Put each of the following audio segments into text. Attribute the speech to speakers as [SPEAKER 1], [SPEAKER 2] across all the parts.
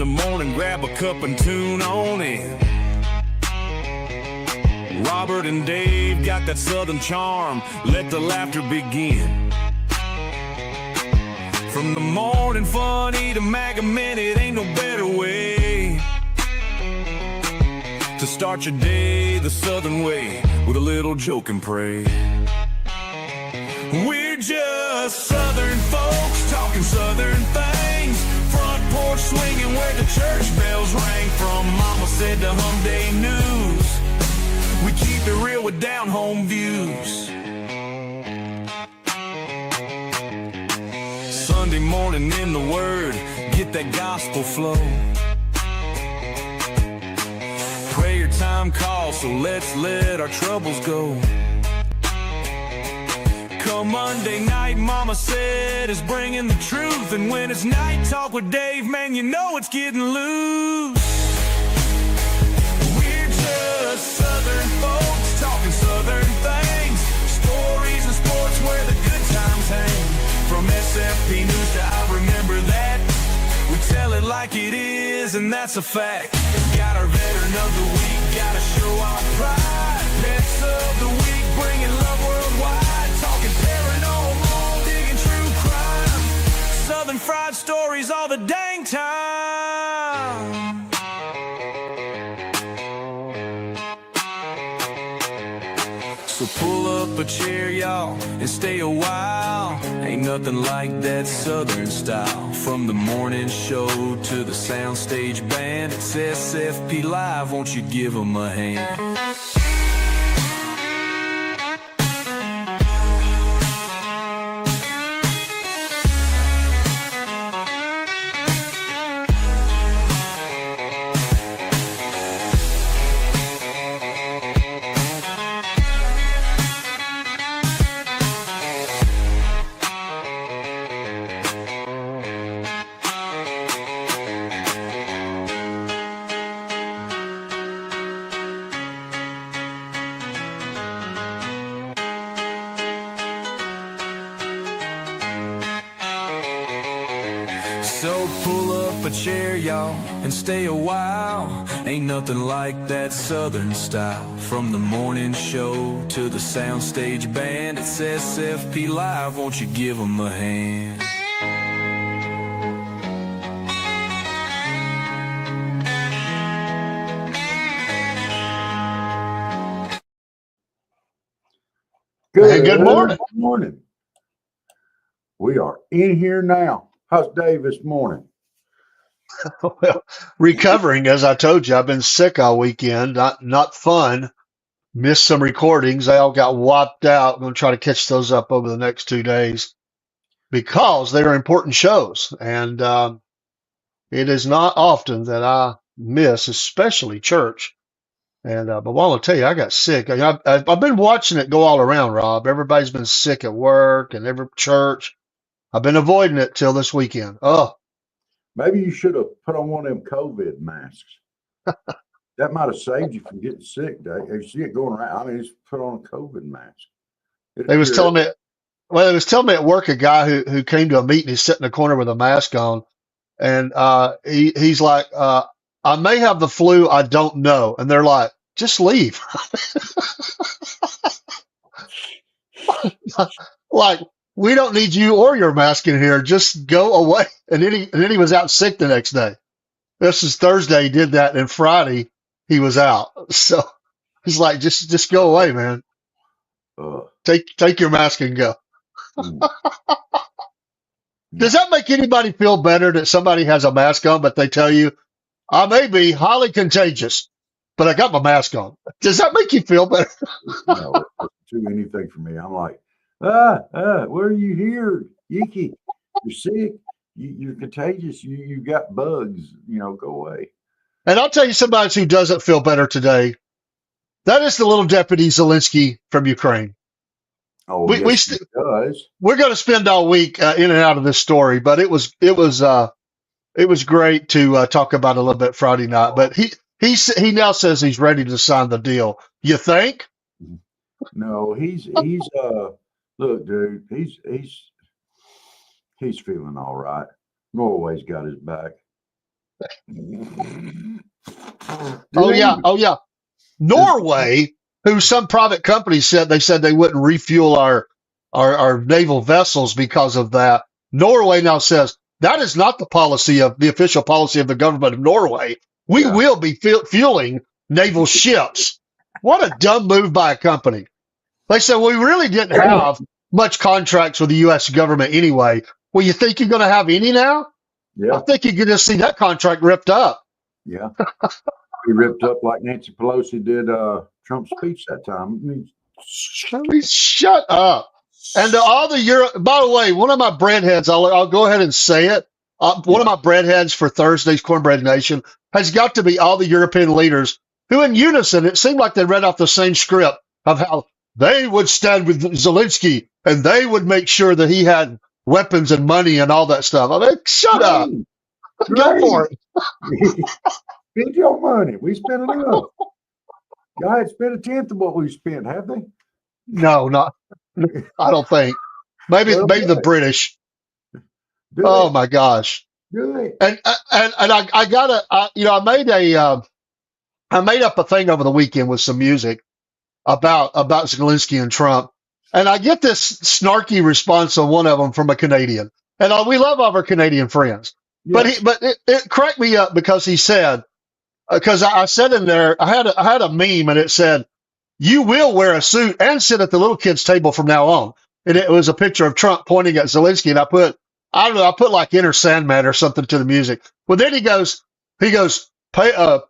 [SPEAKER 1] in the morning, grab a cup and tune on in. Robert and Dave got that southern charm, let the laughter begin. From the morning funny to Maga Minute, ain't no better way to start your day the southern way, with a little joke and pray. We're just southern folks talking southern things, front porch swinging where the church bells rang. From mama said to hum day news, we keep it real with down home views. Sunday morning in the Word, get that gospel flow. Prayer time calls, so let's let our troubles go. Come Monday night, mama said, is bringing the truth. And when it's night talk with Dave, man, you know it's getting loose. We're just southern folks talking southern things, stories and sports where the good times hang. From SFP news to I remember that, we tell it like it is, and that's a fact. Got our veteran of the week, gotta show our pride. Pets of the week, bringing love worldwide. Talking paranormal, digging true crime. Southern fried stories all the dang time. So pull up a chair, y'all, and stay a while. Ain't nothing like that southern style. From the morning show to the soundstage band, it's SFP Live, won't you give 'em a hand? So pull up a chair, y'all, and stay a while. Ain't nothing like that southern style. From the morning show to the soundstage band, it's SFP Live, won't you give 'em a hand?
[SPEAKER 2] Good morning.
[SPEAKER 3] Good morning. We are in here now. How's Dave this morning?
[SPEAKER 2] Well, recovering, as I told you, I've been sick all weekend. Not fun. Missed some recordings. They all got wiped out. I'm going to try to catch those up over the next 2 days because they are important shows. And it is not often that I miss, especially church. And but while I'll tell you, I got sick. I've been watching it go all around, Rob. Everybody's been sick at work and every church. I've been avoiding it till this weekend. Oh,
[SPEAKER 3] Maybe you should have put on one of them COVID masks. That might have saved you from getting sick, Dave. If you see it going around, I mean, just put on a COVID mask.
[SPEAKER 2] they was telling me. Well, they was telling me at work a guy who came to a meeting. He's sitting in the corner with a mask on, and he's like, "I may have the flu. I don't know." And they're like, "Just leave." Like, we don't need you or your mask in here. Just go away. And then he was out sick the next day. This is Thursday. He did that, and Friday he was out. So he's like, just go away, man. Take your mask and go. Does that make anybody feel better that somebody has a mask on, but they tell you, I may be highly contagious, but I got my mask on? Does that make you feel better?
[SPEAKER 3] No, it doesn't do anything for me. I'm like, where are you here? Yeeky, you're sick. You're contagious. You got bugs. Go away.
[SPEAKER 2] And I'll tell you somebody who doesn't feel better today. That is the little deputy Zelensky from Ukraine.
[SPEAKER 3] Oh, yes, it does.
[SPEAKER 2] We're going to spend all week in and out of this story, but it was great to talk about a little bit Friday night. But he now says he's ready to sign the deal. You think?
[SPEAKER 3] No, he's look, dude, he's feeling all right. Norway's got his back.
[SPEAKER 2] Oh yeah, oh yeah. Norway, who some private companies said they wouldn't refuel our naval vessels because of that. Norway now says that is not the official policy of the government of Norway. We
[SPEAKER 3] Yeah.
[SPEAKER 2] will be fueling naval ships. What a dumb move by a company. They said, well, we really didn't have much contracts with the U.S. government anyway. Well, you think you're going to have any now? I
[SPEAKER 3] Yeah.
[SPEAKER 2] think you're going to see that contract ripped up.
[SPEAKER 3] Yeah. He ripped up like Nancy Pelosi did Trump's speech that time.
[SPEAKER 2] I mean, shut up. And to all the by the way, one of my breadheads, I'll go ahead and say it. One of my breadheads for Thursday's Cornbread Nation has got to be all the European leaders who, in unison, it seemed like they read off the same script of how they would stand with Zelensky and they would make sure that he had weapons and money and all that stuff. I mean, shut up. Go for it.
[SPEAKER 3] Spend your money. We spent enough. Guys, spent a tenth of what we spent, have they?
[SPEAKER 2] No, not. I don't think. Maybe the British. Oh my gosh.
[SPEAKER 3] Do it.
[SPEAKER 2] And I gotta I made up a thing over the weekend with some music about Zelensky and Trump, and I get this snarky response on one of them from a Canadian, and we love all our Canadian friends,
[SPEAKER 3] Yes.
[SPEAKER 2] but it cracked me up because he said because I said in there I had a meme and it said you will wear a suit and sit at the little kids table from now on, and it was a picture of Trump pointing at Zelensky, and I don't know, I put like Inner Sandman or something to the music. Well, then he goes,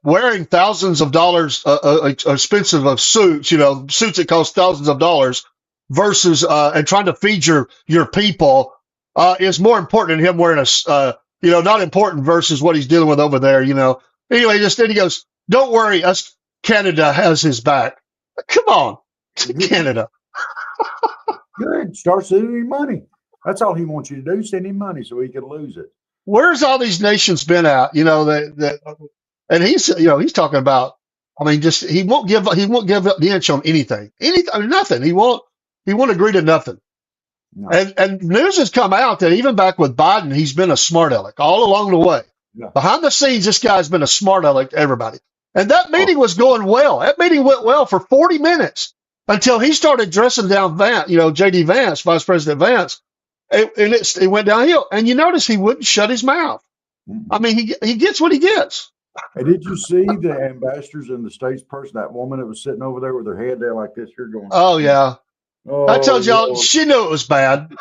[SPEAKER 2] wearing thousands of dollars, expensive of suits, suits that cost thousands of dollars versus, and trying to feed your people, is more important than him wearing not important versus what he's dealing with over there, Anyway, then he goes, don't worry, Canada has his back. Come on, Canada.
[SPEAKER 3] Good. Start sending him money. That's all he wants you to do. Send him money so he can lose it.
[SPEAKER 2] Where's all these nations been at? And he's talking about. I mean, just he won't give up the inch on anything. Nothing. He won't agree to nothing.
[SPEAKER 3] No.
[SPEAKER 2] And news has come out that even back with Biden, he's been a smart aleck all along the way.
[SPEAKER 3] Yeah.
[SPEAKER 2] Behind the scenes, this guy's been a smart aleck to everybody. And that meeting was going well. That meeting went well for 40 minutes until he started dressing down Vance, J.D. Vance, Vice President Vance. It went downhill. And you notice he wouldn't shut his mouth. I mean, he gets what he gets.
[SPEAKER 3] And did you see the ambassadors and the states person, that woman that was sitting over there with her head down like this? You're going,
[SPEAKER 2] oh, yeah.
[SPEAKER 3] Oh,
[SPEAKER 2] I told y'all, she knew it was bad.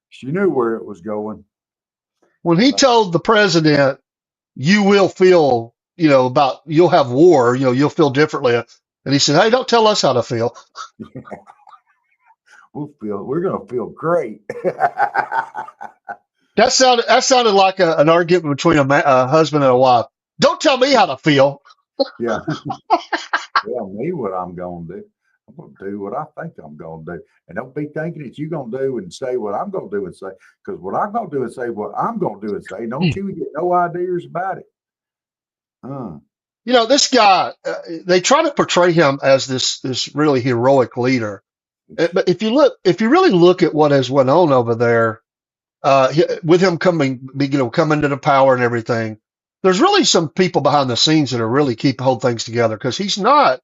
[SPEAKER 3] She knew where it was going.
[SPEAKER 2] When he told the president, you will feel, you'll have war, you'll feel differently. And he said, hey, don't tell us how to feel.
[SPEAKER 3] We're going to feel great.
[SPEAKER 2] That sounded like an argument between a husband and a wife. Don't tell me how to feel.
[SPEAKER 3] Yeah. Tell me what I'm going to do. I'm going to do what I think I'm going to do. And don't be thinking that you're going to do and say what I'm going to do and say. Because what I'm going to do and say what I'm going to do and say, don't you get no ideas about it.
[SPEAKER 2] This guy, they try to portray him as this really heroic leader. But if you really look at what has went on over there, with him coming to the power and everything, there's really some people behind the scenes that are really hold things together, because he's not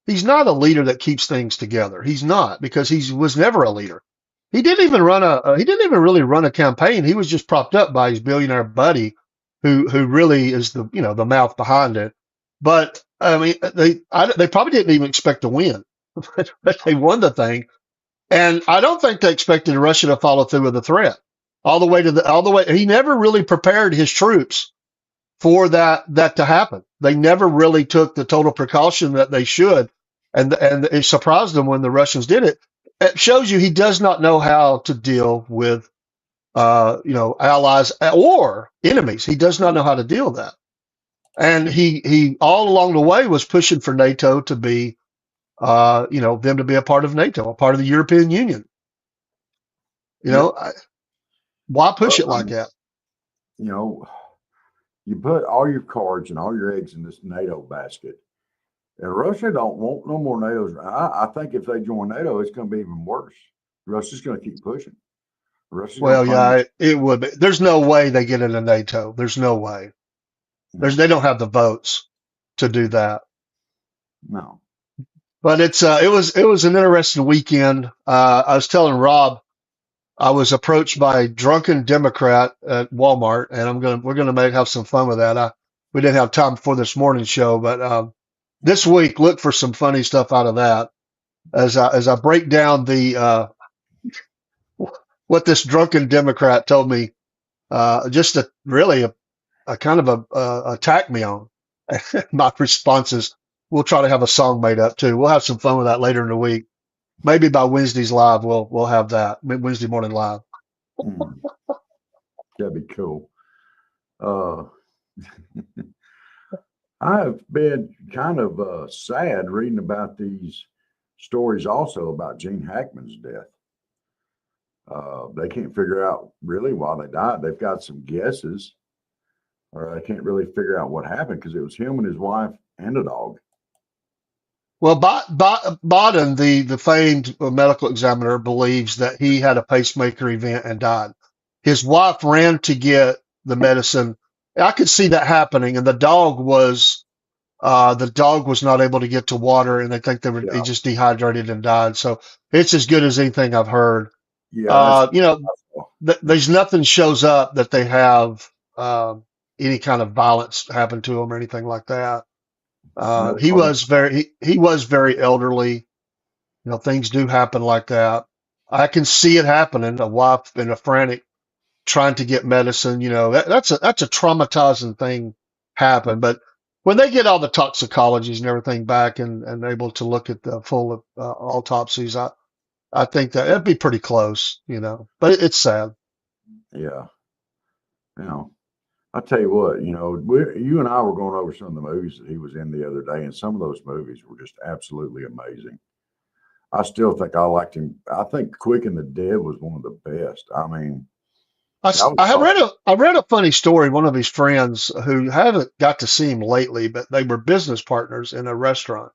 [SPEAKER 2] a leader that keeps things together. He's not, because he was never a leader. He didn't even really run a campaign. He was just propped up by his billionaire buddy, who really is the mouth behind it. But I mean, they probably didn't even expect to win, but they won the thing. And I don't think they expected Russia to follow through with the threat all the way. He never really prepared his troops for that to happen. They never really took the total precaution that they should. And it surprised them when the Russians did it. It shows you he does not know how to deal with, allies or enemies. He does not know how to deal with that. And he all along the way was pushing for NATO to be, them to be a part of NATO, a part of the European Union. Why push it like that?
[SPEAKER 3] You put all your cards and all your eggs in this NATO basket. And Russia don't want no more NATO's. I think if they join NATO, it's going to be even worse. Russia's going to keep pushing. Russia's gonna
[SPEAKER 2] Well,
[SPEAKER 3] claim
[SPEAKER 2] yeah, it would be. There's no way they get into NATO. There's no way.
[SPEAKER 3] no,
[SPEAKER 2] They don't have the votes to do that.
[SPEAKER 3] no.
[SPEAKER 2] But it was an interesting weekend. I was telling Rob I was approached by a drunken Democrat at Walmart, and we're gonna have some fun with that. We didn't have time for this morning show, but this week look for some funny stuff out of that as I break down the what this drunken Democrat told me, just to really a kind of attack me on. My response is, we'll try to have a song made up too. We'll have some fun with that later in the week. Maybe by Wednesday's live, we'll have that Wednesday morning live.
[SPEAKER 3] Mm, that'd be cool. Uh, I've been kind of sad reading about these stories also about Gene Hackman's death. They can't figure out really why they died. They've got some guesses, or they can't really figure out what happened because it was him and his wife and a dog.
[SPEAKER 2] Well, Biden, the famed medical examiner, believes that he had a pacemaker event and died. His wife ran to get the medicine. I could see that happening, and the dog was not able to get to water, and they think he
[SPEAKER 3] Yeah,
[SPEAKER 2] just dehydrated and died. So it's as good as anything I've heard.
[SPEAKER 3] yeah, that's
[SPEAKER 2] You know, there's nothing shows up that they have any kind of violence happen to them or anything like that.
[SPEAKER 3] no.
[SPEAKER 2] He was very elderly. You know, things do happen like that. I can see it happening. A wife and a frantic trying to get medicine. You know, that's a traumatizing thing happen. But when they get all the toxicologies and everything back and able to look at the full autopsies, I think that it'd be pretty close. You know, but it's sad.
[SPEAKER 3] Yeah, you know, I tell you what, you and I were going over some of the movies that he was in the other day, and some of those movies were just absolutely amazing. I still think I liked him. I think Quick and the Dead was one of the best. I mean, that was awesome.
[SPEAKER 2] I read a funny story. One of his friends who haven't got to see him lately, but they were business partners in a restaurant.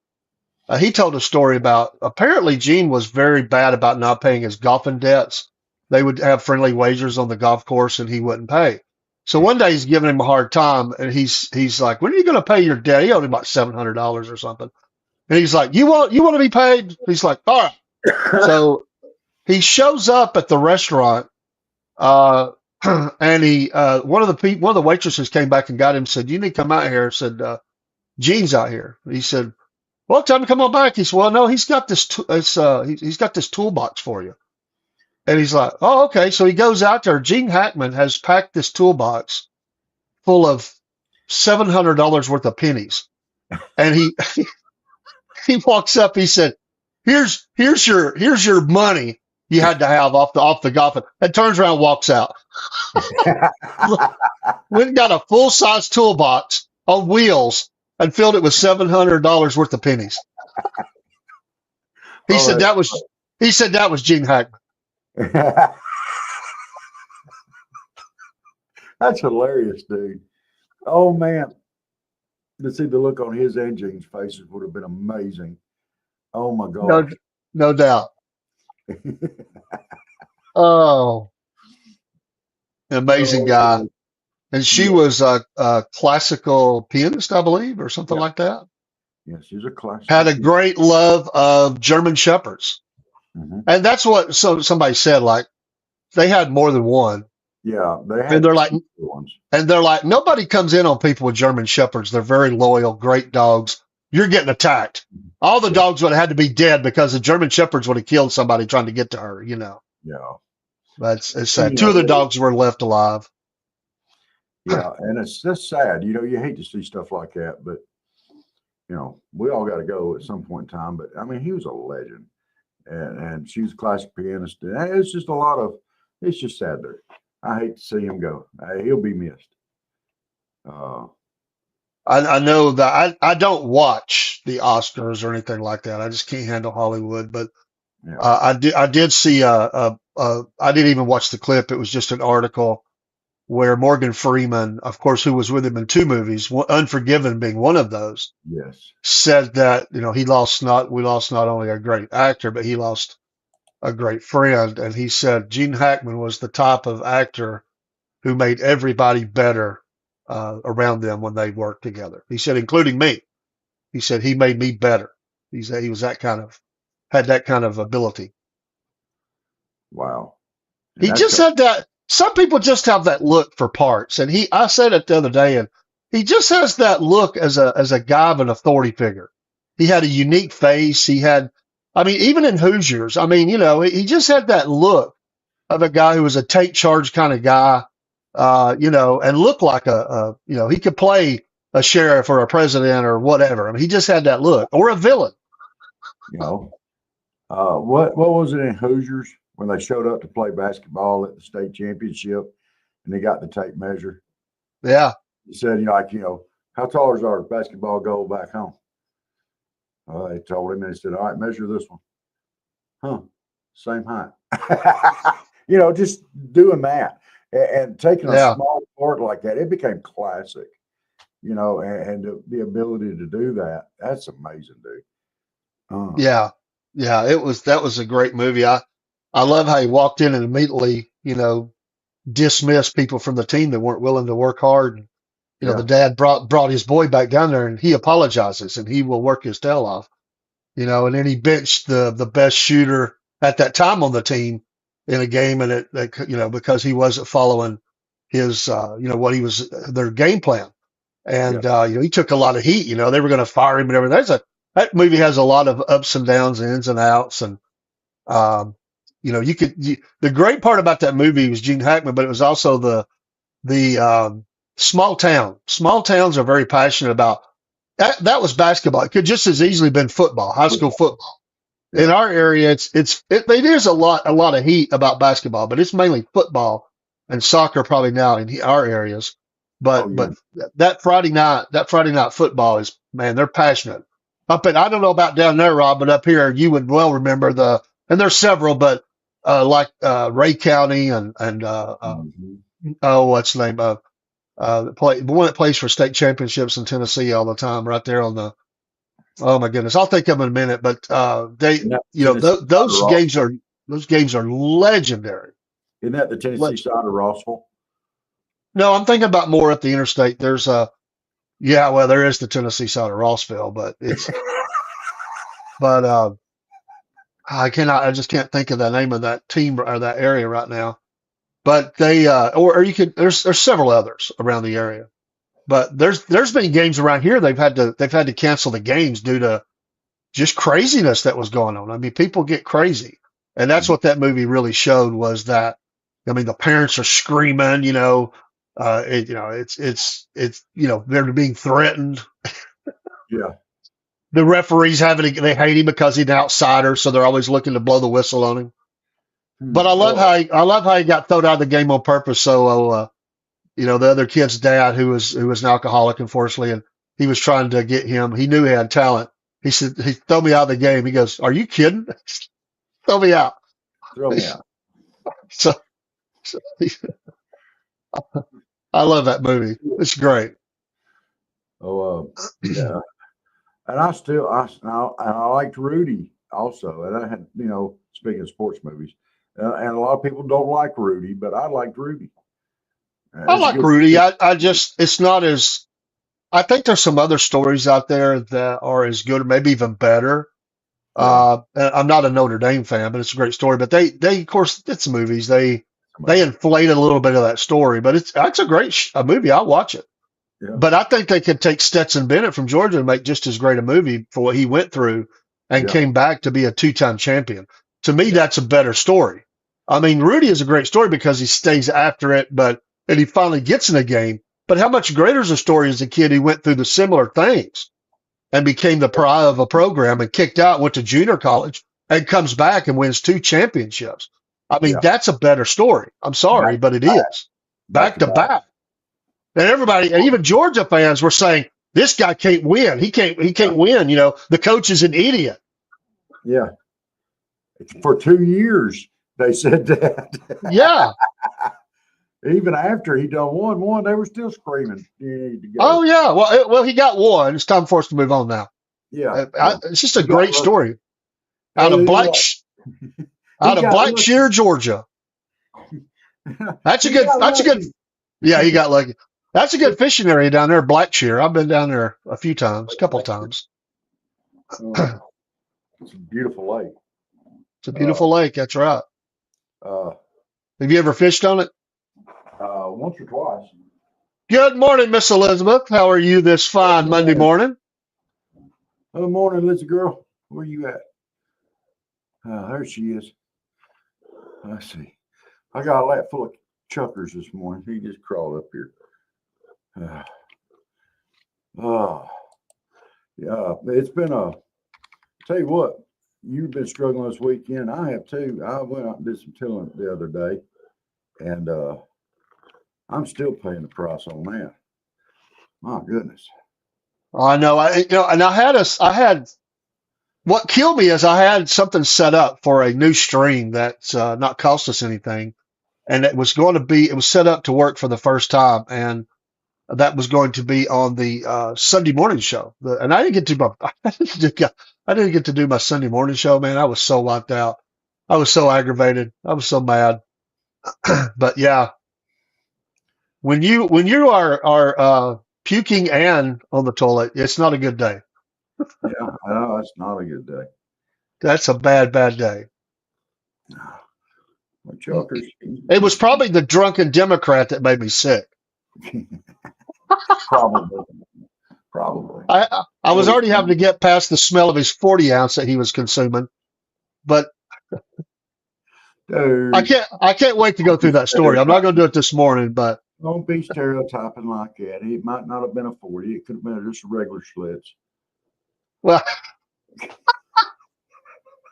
[SPEAKER 2] He told a story about apparently Gene was very bad about not paying his golfing debts. They would have friendly wagers on the golf course, and he wouldn't pay. So one day he's giving him a hard time, and he's like, "When are you going to pay your debt?" He owed him about $700 or something, and he's like, you want to be paid?" He's like, "All right." So he shows up at the restaurant. Uh, and one of the waitresses came back and got him. Said, "You need to come out here." Said, "Gene's out here." He said, "Well, tell him to come on back." He said, "Well, no, he's got he's got this toolbox for you." And he's like, "Oh, okay." So he goes out there. Gene Hackman has packed this toolbox full of $700 worth of pennies, and he walks up. He said, "Here's your money you had to have off the golf," and turns around, and walks out. We got a full size toolbox on wheels and filled it with $700 worth of pennies. He
[SPEAKER 3] Oh,
[SPEAKER 2] said that was Gene Hackman.
[SPEAKER 3] that's hilarious, dude. Oh man, to see the look on his and Gene's faces would have been amazing. Oh my
[SPEAKER 2] No,
[SPEAKER 3] gosh.
[SPEAKER 2] no doubt. Oh, amazing guy.
[SPEAKER 3] Oh,
[SPEAKER 2] And she
[SPEAKER 3] yeah,
[SPEAKER 2] was a classical pianist, I believe, or something
[SPEAKER 3] yeah,
[SPEAKER 2] like that.
[SPEAKER 3] yeah. She's a
[SPEAKER 2] Had
[SPEAKER 3] classical
[SPEAKER 2] a
[SPEAKER 3] piece.
[SPEAKER 2] great love of German shepherds,
[SPEAKER 3] Hmm.
[SPEAKER 2] and that's what somebody said. Like they had more than one,
[SPEAKER 3] Yeah, they
[SPEAKER 2] and
[SPEAKER 3] had two good ones.
[SPEAKER 2] they're like nobody comes in on people with German shepherds. They're very loyal, great dogs. You're getting attacked. All the
[SPEAKER 3] Yeah,
[SPEAKER 2] dogs would have had to be dead because the German shepherds would have killed somebody trying to get to her. You know,
[SPEAKER 3] yeah.
[SPEAKER 2] but it's
[SPEAKER 3] And
[SPEAKER 2] sad. Two of the dogs were left alive.
[SPEAKER 3] yeah, and it's just sad. You hate to see stuff like that, but we all got to go at some point in time. But I mean, he was a legend, and she was a classic pianist. And it's just a lot of. It's just sad there. I hate to see him go. He'll be missed. Uh,
[SPEAKER 2] I know that I don't watch the Oscars or anything like that. I just can't handle Hollywood. But
[SPEAKER 3] yeah,
[SPEAKER 2] I did see I didn't even watch the clip. It was just an article where Morgan Freeman, of course, who was with him in two movies, Unforgiven being one of those,
[SPEAKER 3] yes,
[SPEAKER 2] said that we lost not only a great actor, but he lost a great friend, and he said Gene Hackman was the type of actor who made everybody better around them when they worked together. He said, including me. He said he made me better. He said he was had that kind of ability.
[SPEAKER 3] Wow. And
[SPEAKER 2] He
[SPEAKER 3] that's
[SPEAKER 2] just had that. Some people just have that look for parts, and I said it the other day, and he just has that look as a guy of an authority figure. He had a unique face. I mean, even in Hoosiers, I mean, he just had that look of a guy who was a take charge kind of guy, and looked like he could play a sheriff or a president or whatever. I mean, he just had that look, or a villain.
[SPEAKER 3] you know, what was it in Hoosiers when they showed up to play basketball at the state championship and they got the tape measure?
[SPEAKER 2] Yeah.
[SPEAKER 3] He said, how tall is our basketball goal back home? They told him, and he said, all right, measure this one. Huh, same height. Just doing that and taking a small part like that, it became classic, and the ability to do that, that's amazing, dude.
[SPEAKER 2] Yeah. That was a great movie. I love how he walked in and immediately, dismissed people from the team that weren't willing to work hard. And, the dad brought his boy back down there, and he apologizes and he will work his tail off, and then he benched the best shooter at that time on the team in a game, and because he wasn't following his, what he was, their game plan. And, he took a lot of heat, they were going to fire him and everything. That movie has a lot of ups and downs and ins and outs. And, the great part about that movie was Gene Hackman, but it was also the small town. Small towns are very passionate about that. That was basketball. It could just as easily been football, high school football. In our area, it is a lot of heat about basketball, but it's mainly football and soccer probably now in our areas. But that Friday night football is, man, they're passionate. I don't know about down there, Rob, but up here you would well remember and there's several, but like Ray County and what's the name of the one that plays for state championships in Tennessee all the time, right there on the. Oh my goodness, I'll think of them in a minute, but those games are legendary.
[SPEAKER 3] Isn't that the Tennessee side of Rossville?
[SPEAKER 2] No, I'm thinking about more up the interstate. There is the Tennessee side of Rossville, but it's, but I just can't think of the name of that team or that area right now. But there's several others around the area. But there's been games around here they've had to cancel the games due to just craziness that was going on. I mean, people get crazy, and that's what that movie really showed was that. I mean, the parents are screaming, they're being threatened.
[SPEAKER 3] Yeah.
[SPEAKER 2] The referees they hate him because he's an outsider, so they're always looking to blow the whistle on him. But I love how he got thrown out of the game on purpose. So, the other kid's dad, who was an alcoholic, unfortunately, and he was trying to get him. He knew he had talent. He said, "He throw me out of the game." He goes, "Are you kidding? Throw me out."
[SPEAKER 3] Throw me out.
[SPEAKER 2] So I love that movie. It's great.
[SPEAKER 3] Oh, yeah. And I liked Rudy also. And I had, speaking of sports movies, and a lot of people don't like Rudy, but I liked Rudy.
[SPEAKER 2] I like Rudy. It's not as, I think there's some other stories out there that are as good or maybe even better. And I'm not a Notre Dame fan, but it's a great story. But they of course, it's movies. They inflated a little bit of that story, but it's a great movie. I'll watch it.
[SPEAKER 3] Yeah.
[SPEAKER 2] But I think they could take Stetson Bennett from Georgia and make just as great a movie for what he went through and came back to be a two-time champion. To me, that's a better story. I mean, Rudy is a great story because he stays after it, and he finally gets in a game. But how much greater is the story as a kid who went through the similar things and became the pariah of a program and kicked out, went to junior college, and comes back and wins 2 championships. I mean, that's a better story. I'm sorry, but it is. Back to back. And everybody, and even Georgia fans were saying, this guy can't win. He can't win. The coach is an idiot.
[SPEAKER 3] Yeah. For 2 years, they said that.
[SPEAKER 2] Yeah.
[SPEAKER 3] Even after he done one, they were still screaming.
[SPEAKER 2] Oh, yeah. Well, he got one. It's time for us to move on now.
[SPEAKER 3] Yeah.
[SPEAKER 2] It's just a great story. Out of out of
[SPEAKER 3] got lucky.
[SPEAKER 2] Blackshear, Georgia. That's a
[SPEAKER 3] He
[SPEAKER 2] good.
[SPEAKER 3] got
[SPEAKER 2] That's a good.
[SPEAKER 3] lucky.
[SPEAKER 2] Yeah, he got lucky. That's a good fishing area down there, Blackshear. I've been down there a few times, a couple times.
[SPEAKER 3] It's a beautiful lake.
[SPEAKER 2] It's a beautiful lake. That's right.
[SPEAKER 3] Uh,
[SPEAKER 2] Have you ever fished on it?
[SPEAKER 3] once or twice.
[SPEAKER 2] Good morning, Miss Elizabeth. How are you this fine Monday morning?
[SPEAKER 3] Good morning, Lizzie girl. Where you at? There she is. Let's see. I got a lap full of chuckers this morning. He just crawled up here. Yeah, it's been tell you what, you've been struggling this weekend. I have too. I went out and did some tilling the other day, and I'm still paying the price on that. My goodness.
[SPEAKER 2] I know. And I had what killed me is I had something set up for a new stream that's not cost us anything, and it was set up to work for the first time, and that was going to be on the Sunday morning show. And I didn't get to I didn't get to do my Sunday morning show, man. I was so wiped out. I was so aggravated. I was so mad. But yeah, when you are puking and on the toilet, it's not a good day.
[SPEAKER 3] Yeah, I know that's not a good day.
[SPEAKER 2] That's a bad day.
[SPEAKER 3] My chuckers.
[SPEAKER 2] It was probably the drunken Democrat that made me sick.
[SPEAKER 3] Probably.
[SPEAKER 2] I was already having to get past the smell of his 40 ounce that he was consuming, but
[SPEAKER 3] Dude,
[SPEAKER 2] I can't wait to go through that story. I'm not going to do it this morning, but
[SPEAKER 3] don't be stereotyping like that. It might not have been a 40. It could have been just a regular Schlitz.
[SPEAKER 2] well,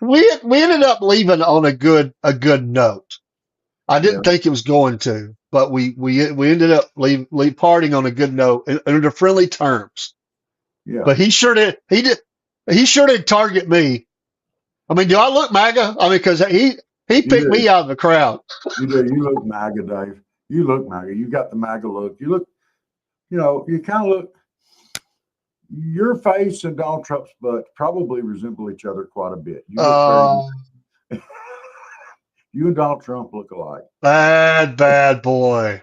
[SPEAKER 2] we ended up leaving on a good note. I didn't think it was going to, but we ended up leave parting on a good note under friendly terms.
[SPEAKER 3] Yeah.
[SPEAKER 2] But he sure did target me. I mean, do I look MAGA? I mean, because he picked me out of the crowd.
[SPEAKER 3] You do. You look MAGA, Dave. You look MAGA. You got the MAGA look. You look, you kind of look, your face and Donald Trump's butt probably resemble each other quite a bit. You look you and Donald Trump look alike.
[SPEAKER 2] Bad boy.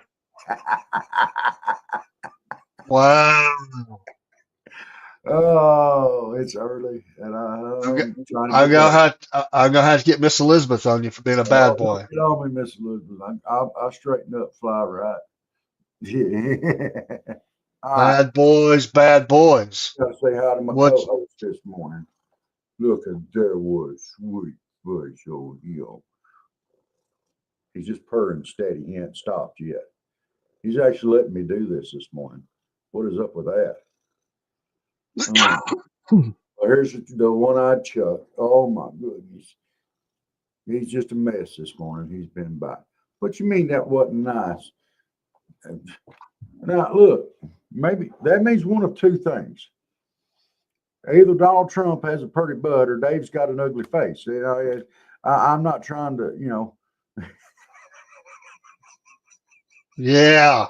[SPEAKER 2] Wow.
[SPEAKER 3] Oh, it's early, and I'm
[SPEAKER 2] gonna have to get Miss Elizabeth on you for being a bad boy.
[SPEAKER 3] Get on me, Miss Elizabeth. I straighten up, fly right. Yeah.
[SPEAKER 2] Bad boys.
[SPEAKER 3] Gotta say hi to my co-host this morning. Look, there was sweet voice over here. He's just purring steady. He hasn't stopped yet. He's actually letting me do this morning. What is up with that? Well, here's the one-eyed Chuck. Oh my goodness. He's just a mess this morning. He's been by. What you mean that wasn't nice? Now look, maybe that means one of two things. Either Donald Trump has a pretty butt or Dave's got an ugly face. I'm not trying to,
[SPEAKER 2] Yeah.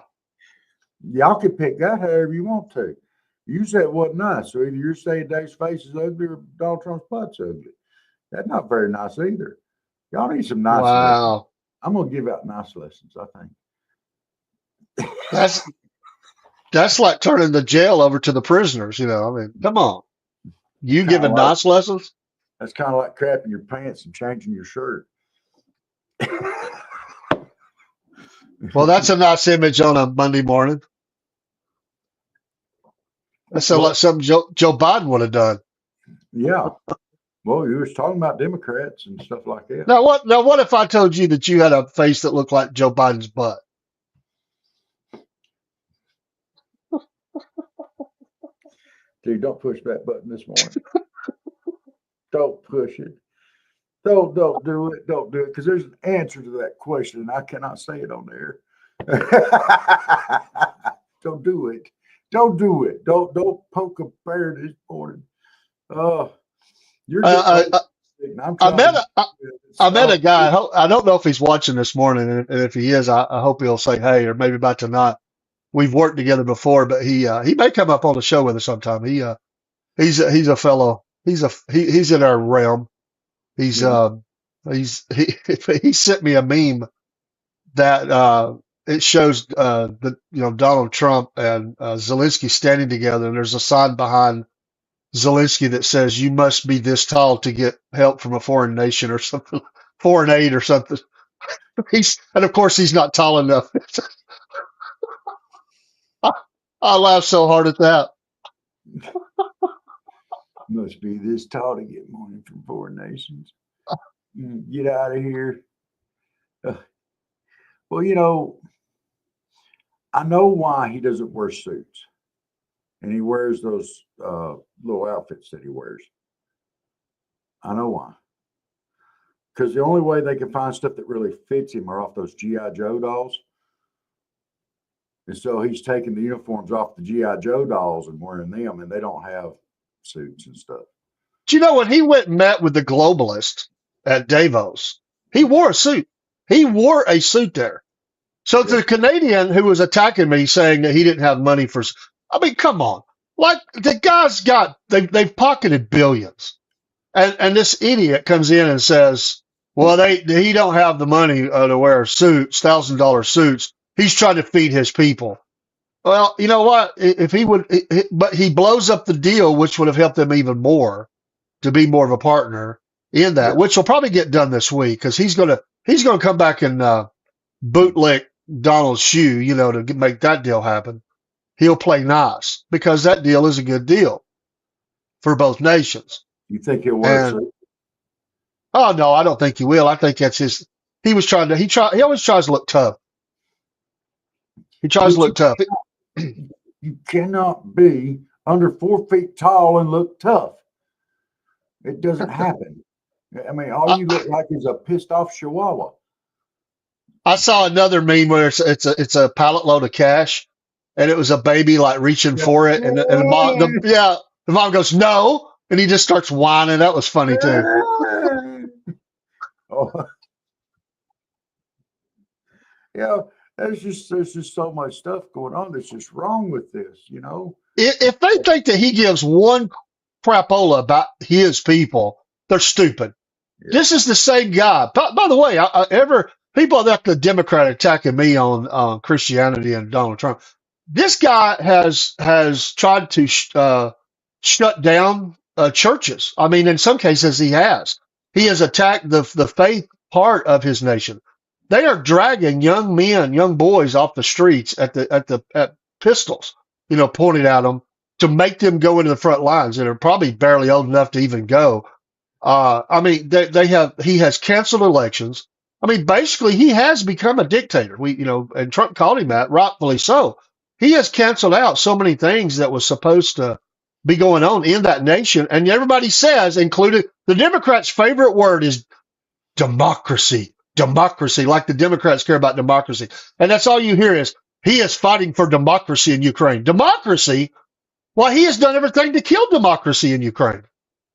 [SPEAKER 3] Y'all can pick that however you want to. You said it wasn't nice. So either you're saying Dave's face is ugly or Donald Trump's butt's ugly. That's not very nice either. Y'all need some nice lessons. I'm going to give out nice lessons, I think.
[SPEAKER 2] That's like turning the jail over to the prisoners, I mean, come on. You giving nice lessons?
[SPEAKER 3] That's kind of like crapping your pants and changing your shirt.
[SPEAKER 2] Well, that's a nice image on a Monday morning. That sounds like something Joe Biden would have done.
[SPEAKER 3] Yeah. Well, you was talking about Democrats and stuff like that.
[SPEAKER 2] Now what if I told you that you had a face that looked like Joe Biden's butt?
[SPEAKER 3] Dude, don't push that button this morning. Don't push it. Don't do it. Don't do it. Because there's an answer to that question, and I cannot say it on there. Don't do it. Don't do it. Don't poke a bear this morning. You're
[SPEAKER 2] I met a guy. I don't know if he's watching this morning, and if he is, I hope he'll say hey, or maybe about tonight. We've worked together before, but he may come up on the show with us sometime. He's a fellow. He's in our realm. He's He sent me a meme that it shows Donald Trump and Zelensky standing together, and there's a sign behind Zelensky that says, "You must be this tall to get help from a foreign nation or something, foreign aid or something." And of course he's not tall enough. I, I laughed so hard at that.
[SPEAKER 3] Must be this tall to get money from foreign nations. Get out of here. Well, I know why he doesn't wear suits, and he wears those little outfits that he wears. I know why. Because the only way they can find stuff that really fits him are off those G.I. Joe dolls. And so he's taking the uniforms off the G.I. Joe dolls and wearing them, and they don't have suits and stuff.
[SPEAKER 2] Do you know when he went and met with the globalist at Davos, he wore a suit. He wore a suit there. So the Canadian who was attacking me saying that he didn't have money for, I mean, come on. Like the guy's they've pocketed billions. And this idiot comes in and says, well, he don't have the money to wear suits, $1,000 suits. He's trying to feed his people. Well, you know what? If he would, but he blows up the deal, which would have helped them even more to be more of a partner in that, which will probably get done this week because he's gonna come back and bootlick Donald's shoe, to make that deal happen. He'll play nice because that deal is a good deal for both nations.
[SPEAKER 3] You think he'll wear a suit?
[SPEAKER 2] Oh no, I don't think he will. I think that's his. He always tries to look tough. He tries to look tough.
[SPEAKER 3] You cannot be under 4 feet tall and look tough. It doesn't happen. I mean, all you look like is a pissed off chihuahua.
[SPEAKER 2] I saw another meme where it's a pallet load of cash, and it was a baby like reaching for it, and the mom goes no, and he just starts whining. That was funny too.
[SPEAKER 3] Oh. Yeah, there's just so much stuff going on that's just wrong with this,
[SPEAKER 2] If they think that he gives one crapola about his people, they're stupid. Yeah. This is the same guy. By the way, people that the Democrat attacking me on Christianity and Donald Trump. This guy has tried to shut down churches. I mean, in some cases, he has. He has attacked the faith part of his nation. They are dragging young men, young boys off the streets at pistols, pointed at them to make them go into the front lines that are probably barely old enough to even go. I mean, he has canceled elections. I mean, basically, he has become a dictator. And Trump called him that, rightfully so. He has canceled out so many things that was supposed to be going on in that nation. And everybody says, including the Democrats' favorite word is democracy. Democracy, like the Democrats care about democracy. And that's all you hear is, he is fighting for democracy in Ukraine. Democracy? Well, he has done everything to kill democracy in Ukraine.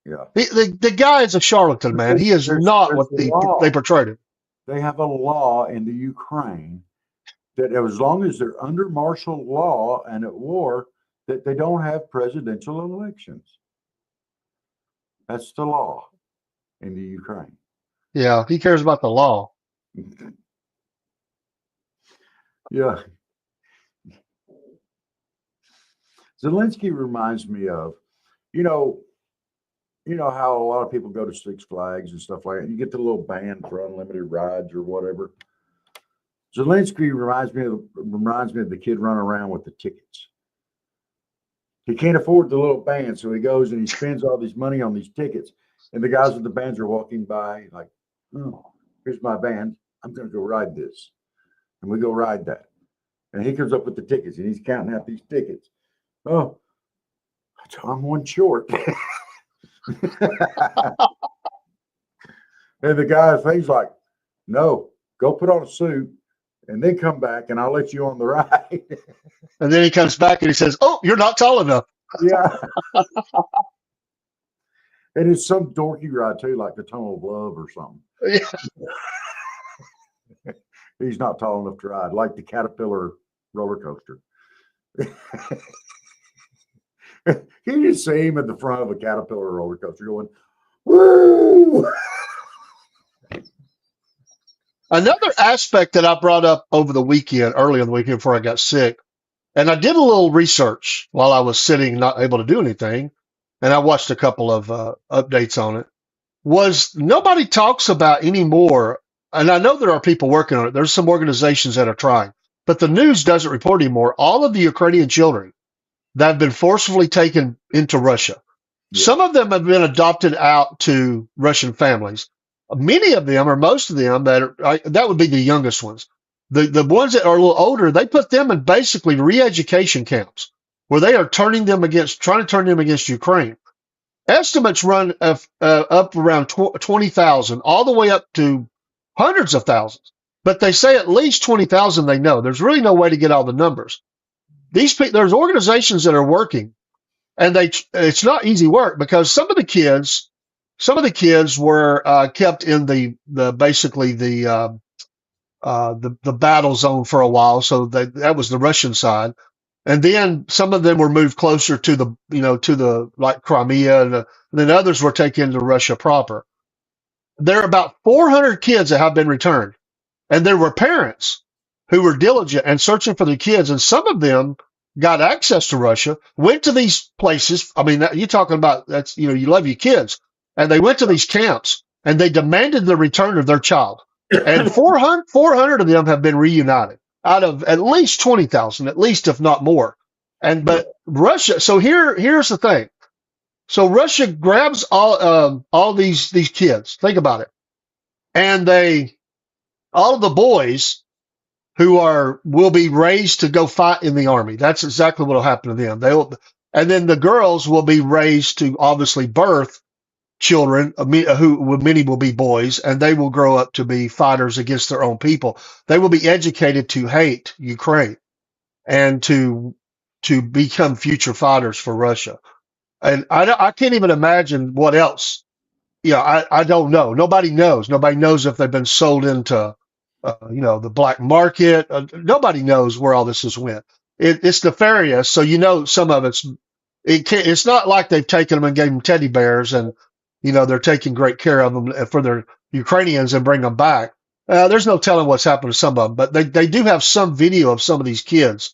[SPEAKER 3] Yeah.
[SPEAKER 2] The guy is a charlatan, man. He is not what they portrayed him.
[SPEAKER 3] They have a law in the Ukraine that as long as they're under martial law and at war, that they don't have presidential elections. That's the law in the Ukraine.
[SPEAKER 2] Yeah, he cares about the law.
[SPEAKER 3] Yeah. Zelensky reminds me of, how a lot of people go to Six Flags and stuff like that. You get the little band for unlimited rides or whatever. Zelensky reminds me of the kid running around with the tickets. He can't afford the little band, so he goes and he spends all this money on these tickets. And the guys with the bands are walking by like, oh, here's my band. I'm going to go ride this. And we go ride that. And he comes up with the tickets and he's counting out these tickets. Oh, I'm one short. And the guy thinks like, no, go put on a suit and then come back and I'll let you on the ride.
[SPEAKER 2] And then he comes back and he says, oh, you're not tall enough.
[SPEAKER 3] Yeah. And it's some dorky ride too, like the Tunnel of Love or something.
[SPEAKER 2] Yeah.
[SPEAKER 3] He's not tall enough to ride, like the Caterpillar roller coaster. You just see him at the front of a Caterpillar roller coaster going, woo!
[SPEAKER 2] Another aspect that I brought up over the weekend, early in the weekend before I got sick, and I did a little research while I was sitting, not able to do anything, and I watched a couple of updates on it, was nobody talks about anymore, and I know there are people working on it. There's some organizations that are trying, but the news doesn't report anymore. All of the Ukrainian children that have been forcibly taken into Russia,
[SPEAKER 3] Yeah.
[SPEAKER 2] some of them have been adopted out to Russian families. Many of them, or most of them, that would be the youngest ones. The ones that are a little older, they put them in basically re-education camps where they are trying to turn them against Ukraine. Estimates run up around 20,000, all the way up to hundreds of thousands. But they say at least 20,000 they know. There's really no way to get all the numbers. There's organizations that are working, and it's not easy work because some of the kids were kept in the battle zone for a while, so that was the Russian side, and then some of them were moved closer to the like Crimea, and then others were taken to Russia proper. There are about 400 kids that have been returned, and there were parents who were diligent and searching for their kids, and some of them got access to Russia, went to these places. I mean, you're talking about you love your kids, and they went to these camps and they demanded the return of their child. And 400 of them have been reunited out of at least 20,000, at least if not more. But Russia. So here's the thing. So Russia grabs all these kids. Think about it, and all of the boys who will be raised to go fight in the army. That's exactly what will happen to them. And then the girls will be raised to obviously birth children, who many will be boys, and they will grow up to be fighters against their own people. They will be educated to hate Ukraine and to become future fighters for Russia. And I can't even imagine what else. I don't know. Nobody knows. Nobody knows if they've been sold into the black market. Nobody knows where all this has went. It's nefarious. So some of it's not like they've taken them and gave them teddy bears and they're taking great care of them for their Ukrainians and bring them back. There's no telling what's happened to some of them, but they do have some video of some of these kids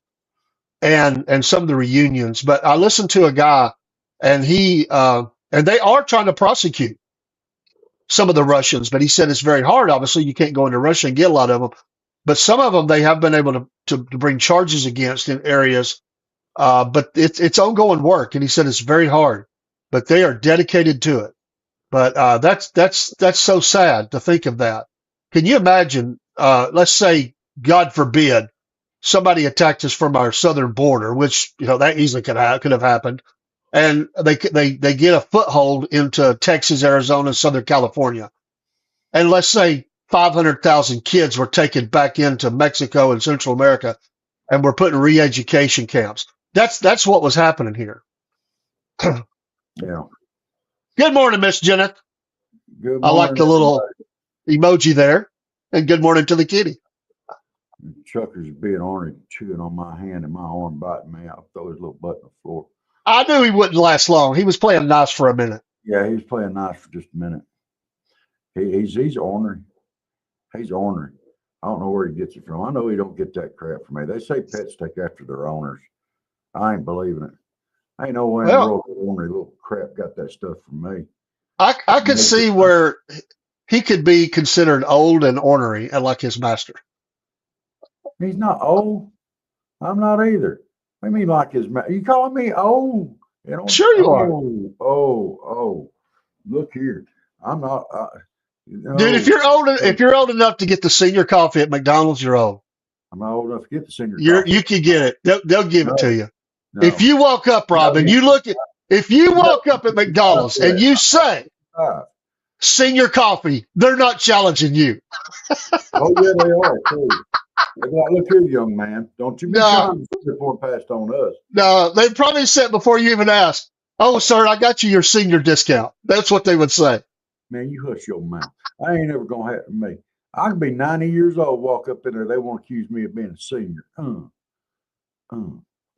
[SPEAKER 2] and some of the reunions. But I listened to a guy, and they are trying to prosecute some of the Russians, but he said it's very hard. Obviously, you can't go into Russia and get a lot of them, but some of them they have been able to bring charges against in areas. But it's ongoing work, and he said it's very hard, but they are dedicated to it. But that's so sad to think of that. Can you imagine? Let's say, God forbid, somebody attacked us from our southern border, which that easily could have happened, and they get a foothold into Texas, Arizona, Southern California, and let's say 500,000 kids were taken back into Mexico and Central America, and were put in re-education camps. That's what was happening here.
[SPEAKER 3] Yeah.
[SPEAKER 2] Good morning, Miss Jenneth.
[SPEAKER 3] Good
[SPEAKER 2] I like
[SPEAKER 3] morning,
[SPEAKER 2] the little emoji there, and good morning to the kitty.
[SPEAKER 3] Chucker's being ornery, chewing on my hand and my arm biting me. I'll throw his little butt on the floor.
[SPEAKER 2] I knew he wouldn't last long. He was playing nice for a minute.
[SPEAKER 3] Yeah, he was playing nice for just a minute. He's ornery. He's ornery. I don't know where he gets it from. I know he don't get that crap from me. They say pets take after their owners. I ain't believing it. I ain't no way in the world ornery little crap got that stuff from me.
[SPEAKER 2] I could see where he could be considered old and ornery, like his master.
[SPEAKER 3] He's not old. I'm not either. I mean, like his master. You calling me old?
[SPEAKER 2] Sure you are.
[SPEAKER 3] Oh. Look here. I'm not.
[SPEAKER 2] Dude, if you're old enough to get the senior coffee at McDonald's, you're old.
[SPEAKER 3] I'm not old enough to get the senior coffee.
[SPEAKER 2] You can get it. They'll give it to you.
[SPEAKER 3] No.
[SPEAKER 2] If you walk up, Rob, and you look at, if you walk up at McDonald's and you say senior coffee, they're not challenging you.
[SPEAKER 3] Oh yeah, they are too. They're like, look here, young man, don't you be trying to before passed on us.
[SPEAKER 2] No, they probably said before you even asked, "Oh, sir, I got you your senior discount." That's what they would say.
[SPEAKER 3] Man, you hush your mouth. I ain't ever gonna happen to me. I can be 90 years old, walk up in there, they want to accuse me of being a senior.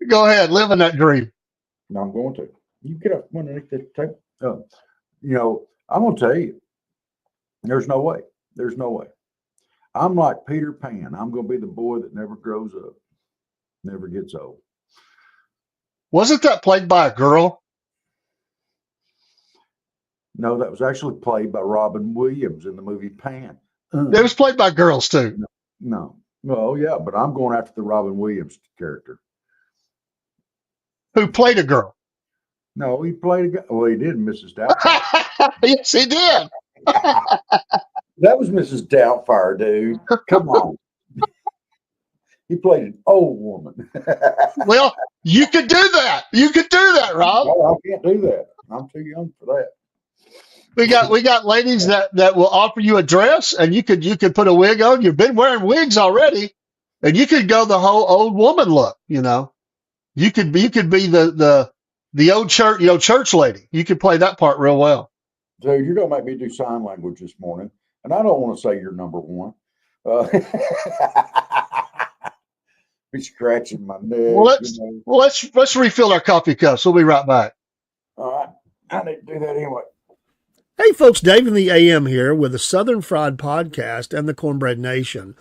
[SPEAKER 2] Go ahead, live in that dream.
[SPEAKER 3] No, I'm going to. You get up underneath the table. I'm gonna tell you, there's no way. There's no way. I'm like Peter Pan. I'm going to be the boy that never grows up, never gets old.
[SPEAKER 2] Wasn't that played by a girl?
[SPEAKER 3] No, that was actually played by Robin Williams in the movie Pan.
[SPEAKER 2] It was played by girls too.
[SPEAKER 3] No. Oh, yeah, but I'm going after the Robin Williams character.
[SPEAKER 2] Who played a girl?
[SPEAKER 3] No, he played a guy. Well, he did Mrs. Doubtfire.
[SPEAKER 2] Yes, he did.
[SPEAKER 3] That was Mrs. Doubtfire, dude. Come on. He played an old woman.
[SPEAKER 2] Well, you could do that. You could do that, Rob.
[SPEAKER 3] No, I can't do that. I'm too young for that.
[SPEAKER 2] We got ladies that will offer you a dress, and you could put a wig on. You've been wearing wigs already, and you could go the whole old woman look. You know, you could be the old church lady. You could play that part real well.
[SPEAKER 3] Dude, you're gonna make me do sign language this morning, and I don't want to say you're number one. Be scratching my neck.
[SPEAKER 2] Well, let's refill our coffee cups. We'll be right back.
[SPEAKER 3] All right, I need to do that anyway.
[SPEAKER 4] Hey folks, Dave in the AM here with the Southern Fried Podcast and the Cornbread Nation.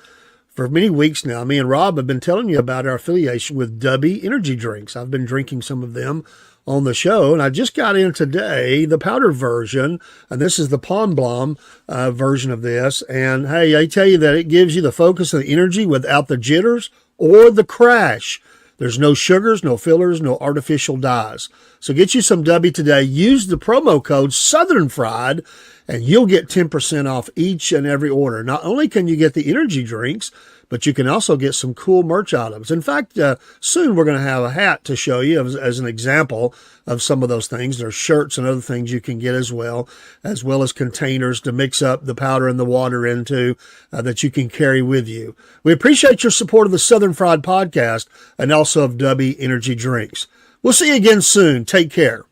[SPEAKER 4] For many weeks now, me and Rob have been telling you about our affiliation with Dubby Energy Drinks. I've been drinking some of them on the show, and I just got in today the powder version, and this is the Pond Blom version of this. And hey, I tell you that it gives you the focus and the energy without the jitters or the crash. There's no sugars, no fillers, no artificial dyes. So get you some Dubby today. Use the promo code Southern Fried, and you'll get 10% off each and every order. Not only can you get the energy drinks, but you can also get some cool merch items. In fact, soon we're going to have a hat to show you as an example of some of those things. There's shirts and other things you can get as well as containers to mix up the powder and the water into that you can carry with you. We appreciate your support of the Southern Fried Podcast and also of Dubby Energy Drinks. We'll see you again soon. Take care.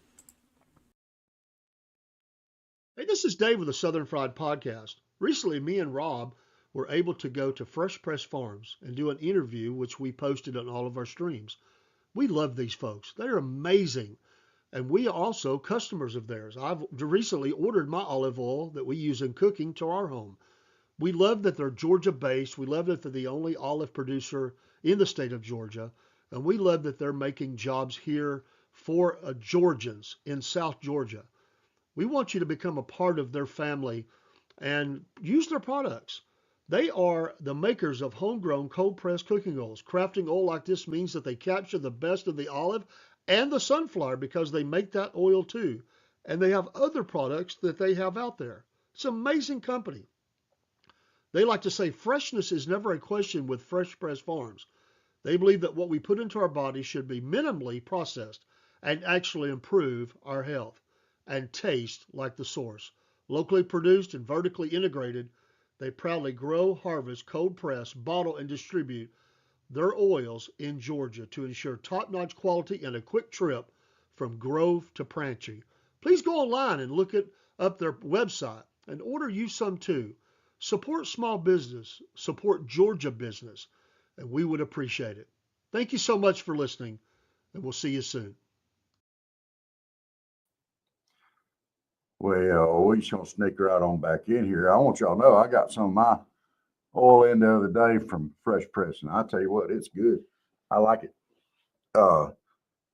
[SPEAKER 2] Hey, this is Dave with the Southern Fried Podcast. Recently, me and Rob were able to go to Fresh Press Farms and do an interview, which we posted on all of our streams. We love these folks. They're amazing. And we are also customers of theirs. I've recently ordered my olive oil that we use in cooking to our home. We love that they're Georgia-based. We love that they're the only olive producer in the state of Georgia. And we love that they're making jobs here for Georgians in South Georgia. We want you to become a part of their family and use their products. They are the makers of homegrown cold-pressed cooking oils. Crafting oil like this means that they capture the best of the olive and the sunflower because they make that oil too. And they have other products that they have out there. It's an amazing company. They like to say freshness is never a question with Fresh Press Farms. They believe that what we put into our bodies should be minimally processed and actually improve our health and taste like the source. Locally produced and vertically integrated, they proudly grow, harvest, cold press, bottle, and distribute their oils in Georgia to ensure top-notch quality and a quick trip from grove to pantry. Please go online and look up their website and order you some too. Support small business, support Georgia business, and we would appreciate it. Thank you so much for listening, and we'll see you soon.
[SPEAKER 3] Well, we just gonna sneak right on back in here. I want y'all to know I got some of my oil in the other day from Fresh Press, and I tell you what, it's good. I like it.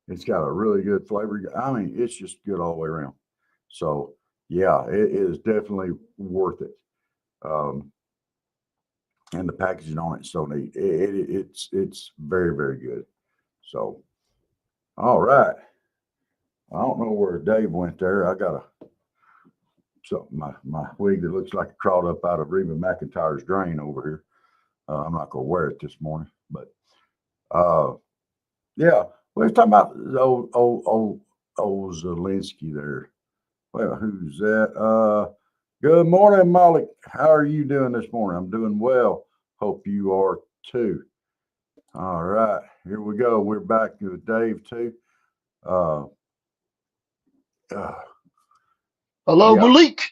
[SPEAKER 3] It's got a really good flavor. I mean, it's just good all the way around. So yeah, it is definitely worth it. And the packaging on it is so neat. It's very, very good. So, all right. I don't know where Dave went there. I got my wig that looks like it crawled up out of Reba McEntire's drain over here. I'm not gonna wear it this morning, but yeah, we was talking about old Zelensky there. Well, who's that? Good morning, Molly. How are you doing this morning? I'm doing well. Hope you are too. All right, here we go. We're back with Dave too.
[SPEAKER 2] Hello,
[SPEAKER 3] Yeah.
[SPEAKER 2] Malik.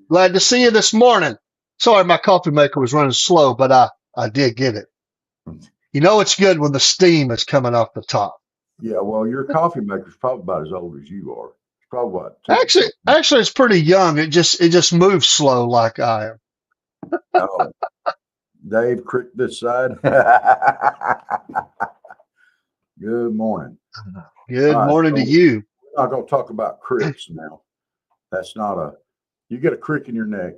[SPEAKER 2] Glad to see you this morning. Sorry, my coffee maker was running slow, but I did get it. You know it's good when the steam is coming off the top.
[SPEAKER 3] Yeah, well, your coffee maker's probably about as old as you are. It's probably what?
[SPEAKER 2] Actually, it's pretty young. It just moves slow like I am.
[SPEAKER 3] Oh, Dave, Crick this side. Good morning.
[SPEAKER 2] Good
[SPEAKER 3] All right,
[SPEAKER 2] morning to
[SPEAKER 3] so
[SPEAKER 2] you.
[SPEAKER 3] we're not going to talk about cricks now. That's not you get a crick in your neck,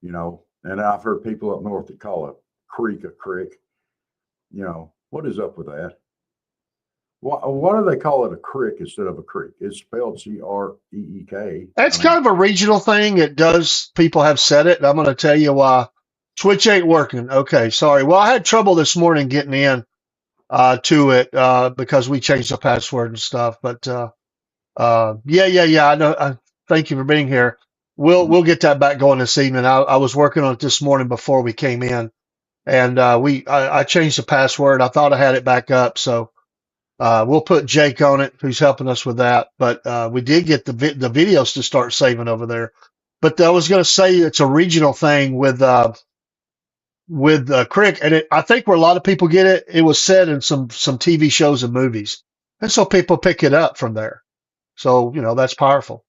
[SPEAKER 3] you know, and I've heard people up north that call a creek a crick. You know, what is up with that? Why do they call it a crick instead of a creek? It's spelled Creek.
[SPEAKER 2] That's kind of a regional thing. It does. People have said it. I'm going to tell you why. Twitch ain't working. Okay, sorry. Well, I had trouble this morning getting in to it because we changed the password and stuff. But yeah. I know. Thank you for being here. We'll get that back going this evening. I was working on it this morning before we came in, and I changed the password. I thought I had it back up, so we'll put Jake on it, who's helping us with that. But we did get the videos to start saving over there. But I was going to say it's a regional thing with Crick, and I think where a lot of people get it, it was said in some TV shows and movies, and so people pick it up from there. So that's powerful.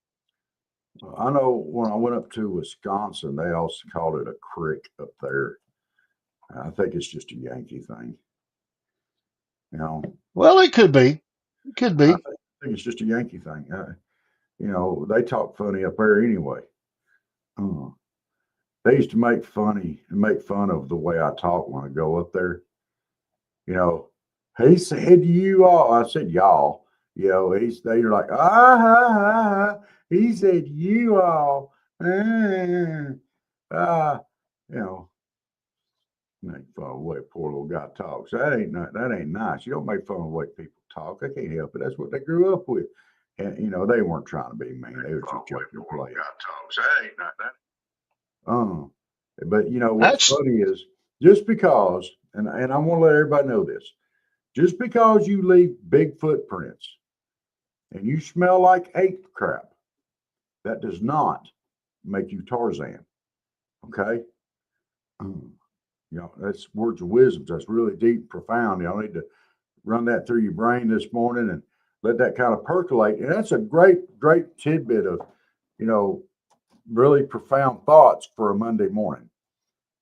[SPEAKER 3] I know when I went up to Wisconsin, they also called it a crick up there. I think it's just a Yankee thing. You know.
[SPEAKER 2] Well, it could be. It could be.
[SPEAKER 3] I think it's just a Yankee thing. They talk funny up there anyway. They used to make fun of the way I talk when I go up there. You know, he said you all. I said y'all. You know, they're like he said you all. You know, make fun of the way poor little guy talks. That ain't nice. You don't make fun of the way people talk. I can't help it. That's what they grew up with. And they weren't trying to be mean. They were just joking and playing. That ain't not that. But what's funny is just because, and I want to let everybody know this, just because you leave big footprints and you smell like ape crap, that does not make you Tarzan. Okay? That's words of wisdom. That's really deep and profound. Y'all need to run that through your brain this morning and let that kind of percolate. And that's a great tidbit of, really profound thoughts for a Monday morning.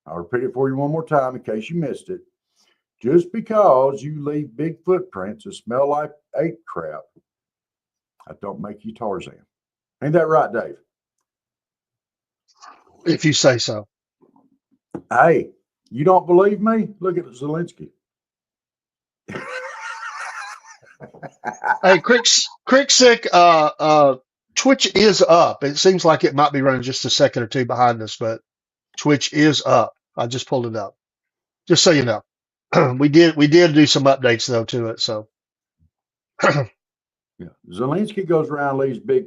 [SPEAKER 3] I'll repeat it for you one more time in case you missed it. Just because you leave big footprints that smell like ape crap, that don't make you Tarzan. Ain't that right, Dave?
[SPEAKER 2] If you say so.
[SPEAKER 3] Hey, you don't believe me? Look at Zelensky.
[SPEAKER 2] Hey, Crick, Twitch is up. It seems like it might be running just a second or two behind us, but Twitch is up. I just pulled it up. Just so you know. We did do some updates though to it, so
[SPEAKER 3] Yeah. Zelensky goes around, leaves big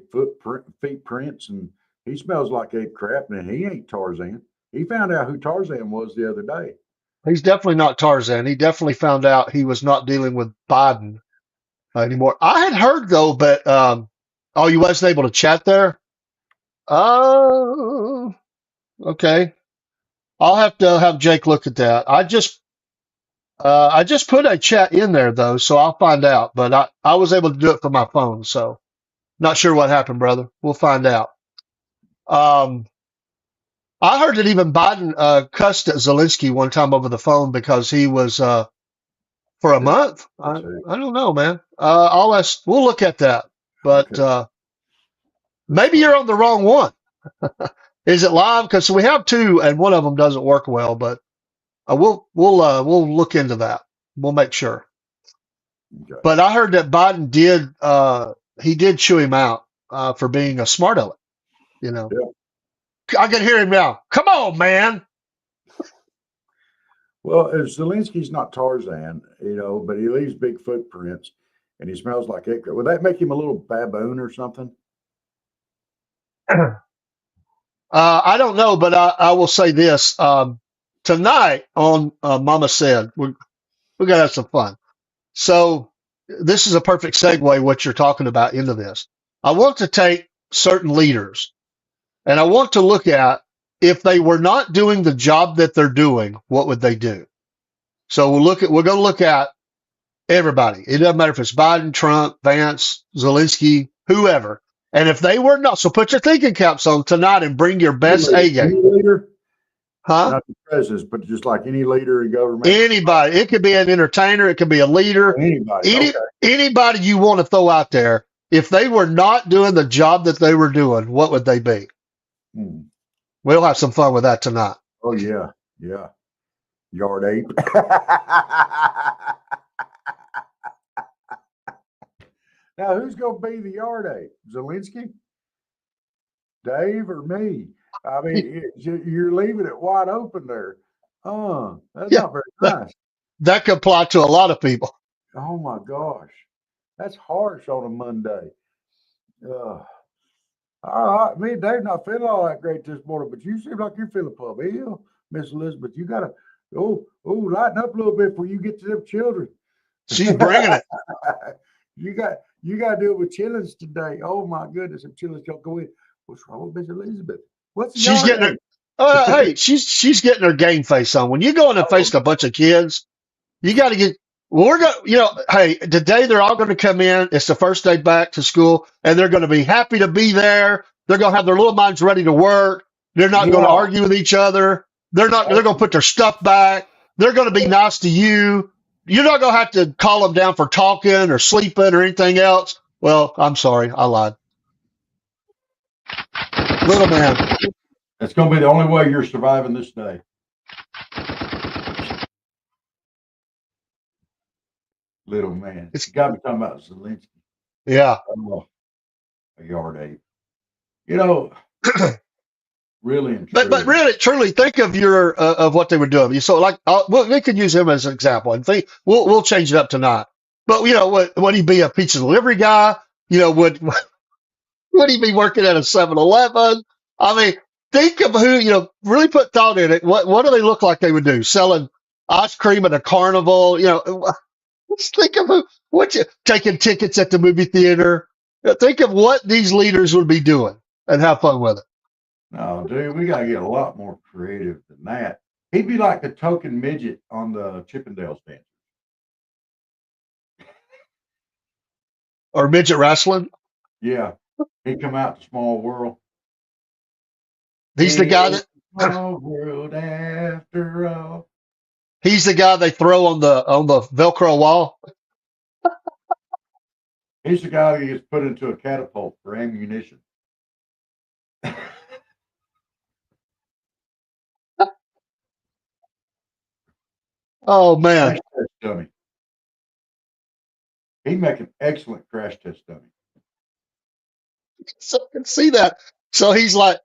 [SPEAKER 3] feet prints, and he smells like ape crap, and he ain't Tarzan. He found out who Tarzan was the other day.
[SPEAKER 2] he's definitely not Tarzan. He definitely found out he was not dealing with Biden anymore. I had heard though, but you wasn't able to chat there. Oh, okay. I'll have to have Jake look at that. I just put a chat in there though, so I'll find out. But I was able to do it from my phone, so not sure what happened, brother. We'll find out. I heard that even Biden cussed at Zelensky one time over the phone because he was for a month. I don't know, man. We'll look at that. But
[SPEAKER 3] Okay.
[SPEAKER 2] maybe you're on the wrong one. Is it live? Because we have two, and one of them doesn't work well. But we'll look into that. We'll make sure.
[SPEAKER 3] Okay.
[SPEAKER 2] But I heard that Biden did chew him out for being a smart aleck.
[SPEAKER 3] Yeah.
[SPEAKER 2] I can hear him now. Come on, man.
[SPEAKER 3] Well, if Zelensky's not Tarzan, but he leaves big footprints and he smells like ape crap, would that make him a little baboon or something?
[SPEAKER 2] I don't know, but I will say this. Tonight on Mama Said, we're going to have some fun. So this is a perfect segue, what you're talking about, into this. I want to take certain leaders and I want to look at if they were not doing the job that they're doing, what would they do? So we're going to look at everybody. It doesn't matter if it's Biden, Trump, Vance, Zelensky, whoever. And if they were not, so put your thinking caps on tonight and bring your best A game.
[SPEAKER 3] Any leader?
[SPEAKER 2] Huh?
[SPEAKER 3] Not the presidents, but just like any leader in government.
[SPEAKER 2] Anybody. It could be an entertainer. It could be a leader.
[SPEAKER 3] Anybody. Okay.
[SPEAKER 2] Anybody you want to throw out there. If they were not doing the job that they were doing, what would they be?
[SPEAKER 3] Hmm.
[SPEAKER 2] We'll have some fun with that tonight.
[SPEAKER 3] Oh yeah, yeah. Yard ape. Now, who's going to be the yard ape? Zelensky, Dave, or me? I mean, you're leaving it wide open there. That's
[SPEAKER 2] Yeah,
[SPEAKER 3] not very nice.
[SPEAKER 2] that could apply to a lot of people.
[SPEAKER 3] Oh my gosh, that's harsh on a Monday. All right, me and Dave not feeling all that great this morning, but you seem like you're feeling plumb ill, Miss Elizabeth. You gotta lighten up a little bit before you get to them children.
[SPEAKER 2] She's bringing it.
[SPEAKER 3] You got to do it with chillins today. Oh my goodness, if chillins don't go in, what's wrong with Miss Elizabeth?
[SPEAKER 2] She's getting her. Hey, she's getting her game face on. When you go in and face a bunch of kids, you got to get. Well, we're going. Hey, today they're all going to come in. It's the first day back to school, and they're going to be happy to be there. They're going to have their little minds ready to work. They're not going to argue with each other. They're going to put their stuff back. They're going to be nice to you. You're not going to have to call them down for talking or sleeping or anything else. Well, I'm sorry, I lied. Little man.
[SPEAKER 3] That's going to be the only way you're surviving this day. Little man. It's got me talking about Zelensky.
[SPEAKER 2] Yeah.
[SPEAKER 3] A yard ape. Really and
[SPEAKER 2] truly. But really, truly, think of of what they were doing. So, like, we could use him as an example, and we'll change it up tonight. But would he be a pizza delivery guy? Would he be working at a 7-Eleven? I mean, think of who. Really put thought in it. What do they look like they would do? Selling ice cream at a carnival? Let's think of taking tickets at the movie theater. Think of what these leaders would be doing and have fun with it.
[SPEAKER 3] No, dude, we got to get a lot more creative than that. He'd be like the token midget on the Chippendales dance.
[SPEAKER 2] Or midget wrestling.
[SPEAKER 3] Yeah. He'd come out to Small World.
[SPEAKER 2] He's the guy that
[SPEAKER 3] Small world after all.
[SPEAKER 2] He's the guy they throw on the Velcro wall.
[SPEAKER 3] He's the guy that gets put into a catapult for ammunition.
[SPEAKER 2] Oh man.
[SPEAKER 3] Crash test dummy. He'd make an excellent crash test dummy.
[SPEAKER 2] So I can see that. So he's like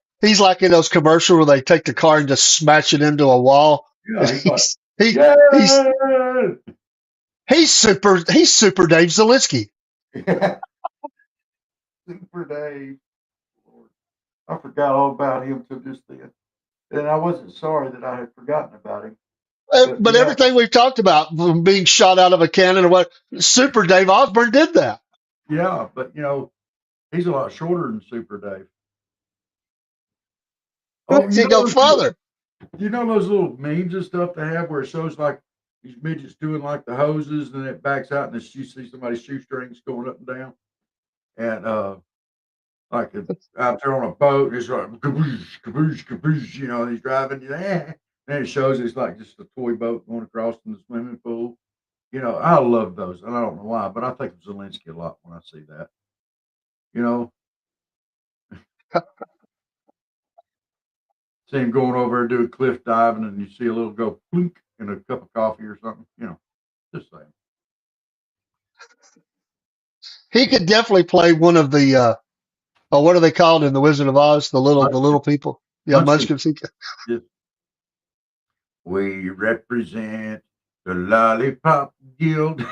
[SPEAKER 2] in those commercials where they take the car and just smash it into a wall.
[SPEAKER 3] Yeah,
[SPEAKER 2] he's super Dave Zelensky.
[SPEAKER 3] Super Dave. Lord. I forgot all about him till just then. And I wasn't sorry that I had forgotten about him.
[SPEAKER 2] But everything we've talked about, from being shot out of a cannon or what, Super Dave Osborne did that.
[SPEAKER 3] Yeah, but he's a lot shorter than Super Dave.
[SPEAKER 2] He goes farther.
[SPEAKER 3] You know those little memes and stuff they have where it shows like these midgets doing like the hoses, and it backs out, and you see somebody's shoestrings going up and down, and like out there on a boat, it's like kaboosh, kaboosh, kaboosh, and he's driving, and it shows it's like just a toy boat going across in the swimming pool. I love those, and I don't know why, but I think of Zelensky a lot when I see that. See him going over and doing cliff diving, and you see a little go plink in a cup of coffee or something. Just saying.
[SPEAKER 2] He could definitely play one of the what are they called in the Wizard of Oz? The little people. Yeah, Munchkins.
[SPEAKER 3] Yes. We represent the Lollipop Guild.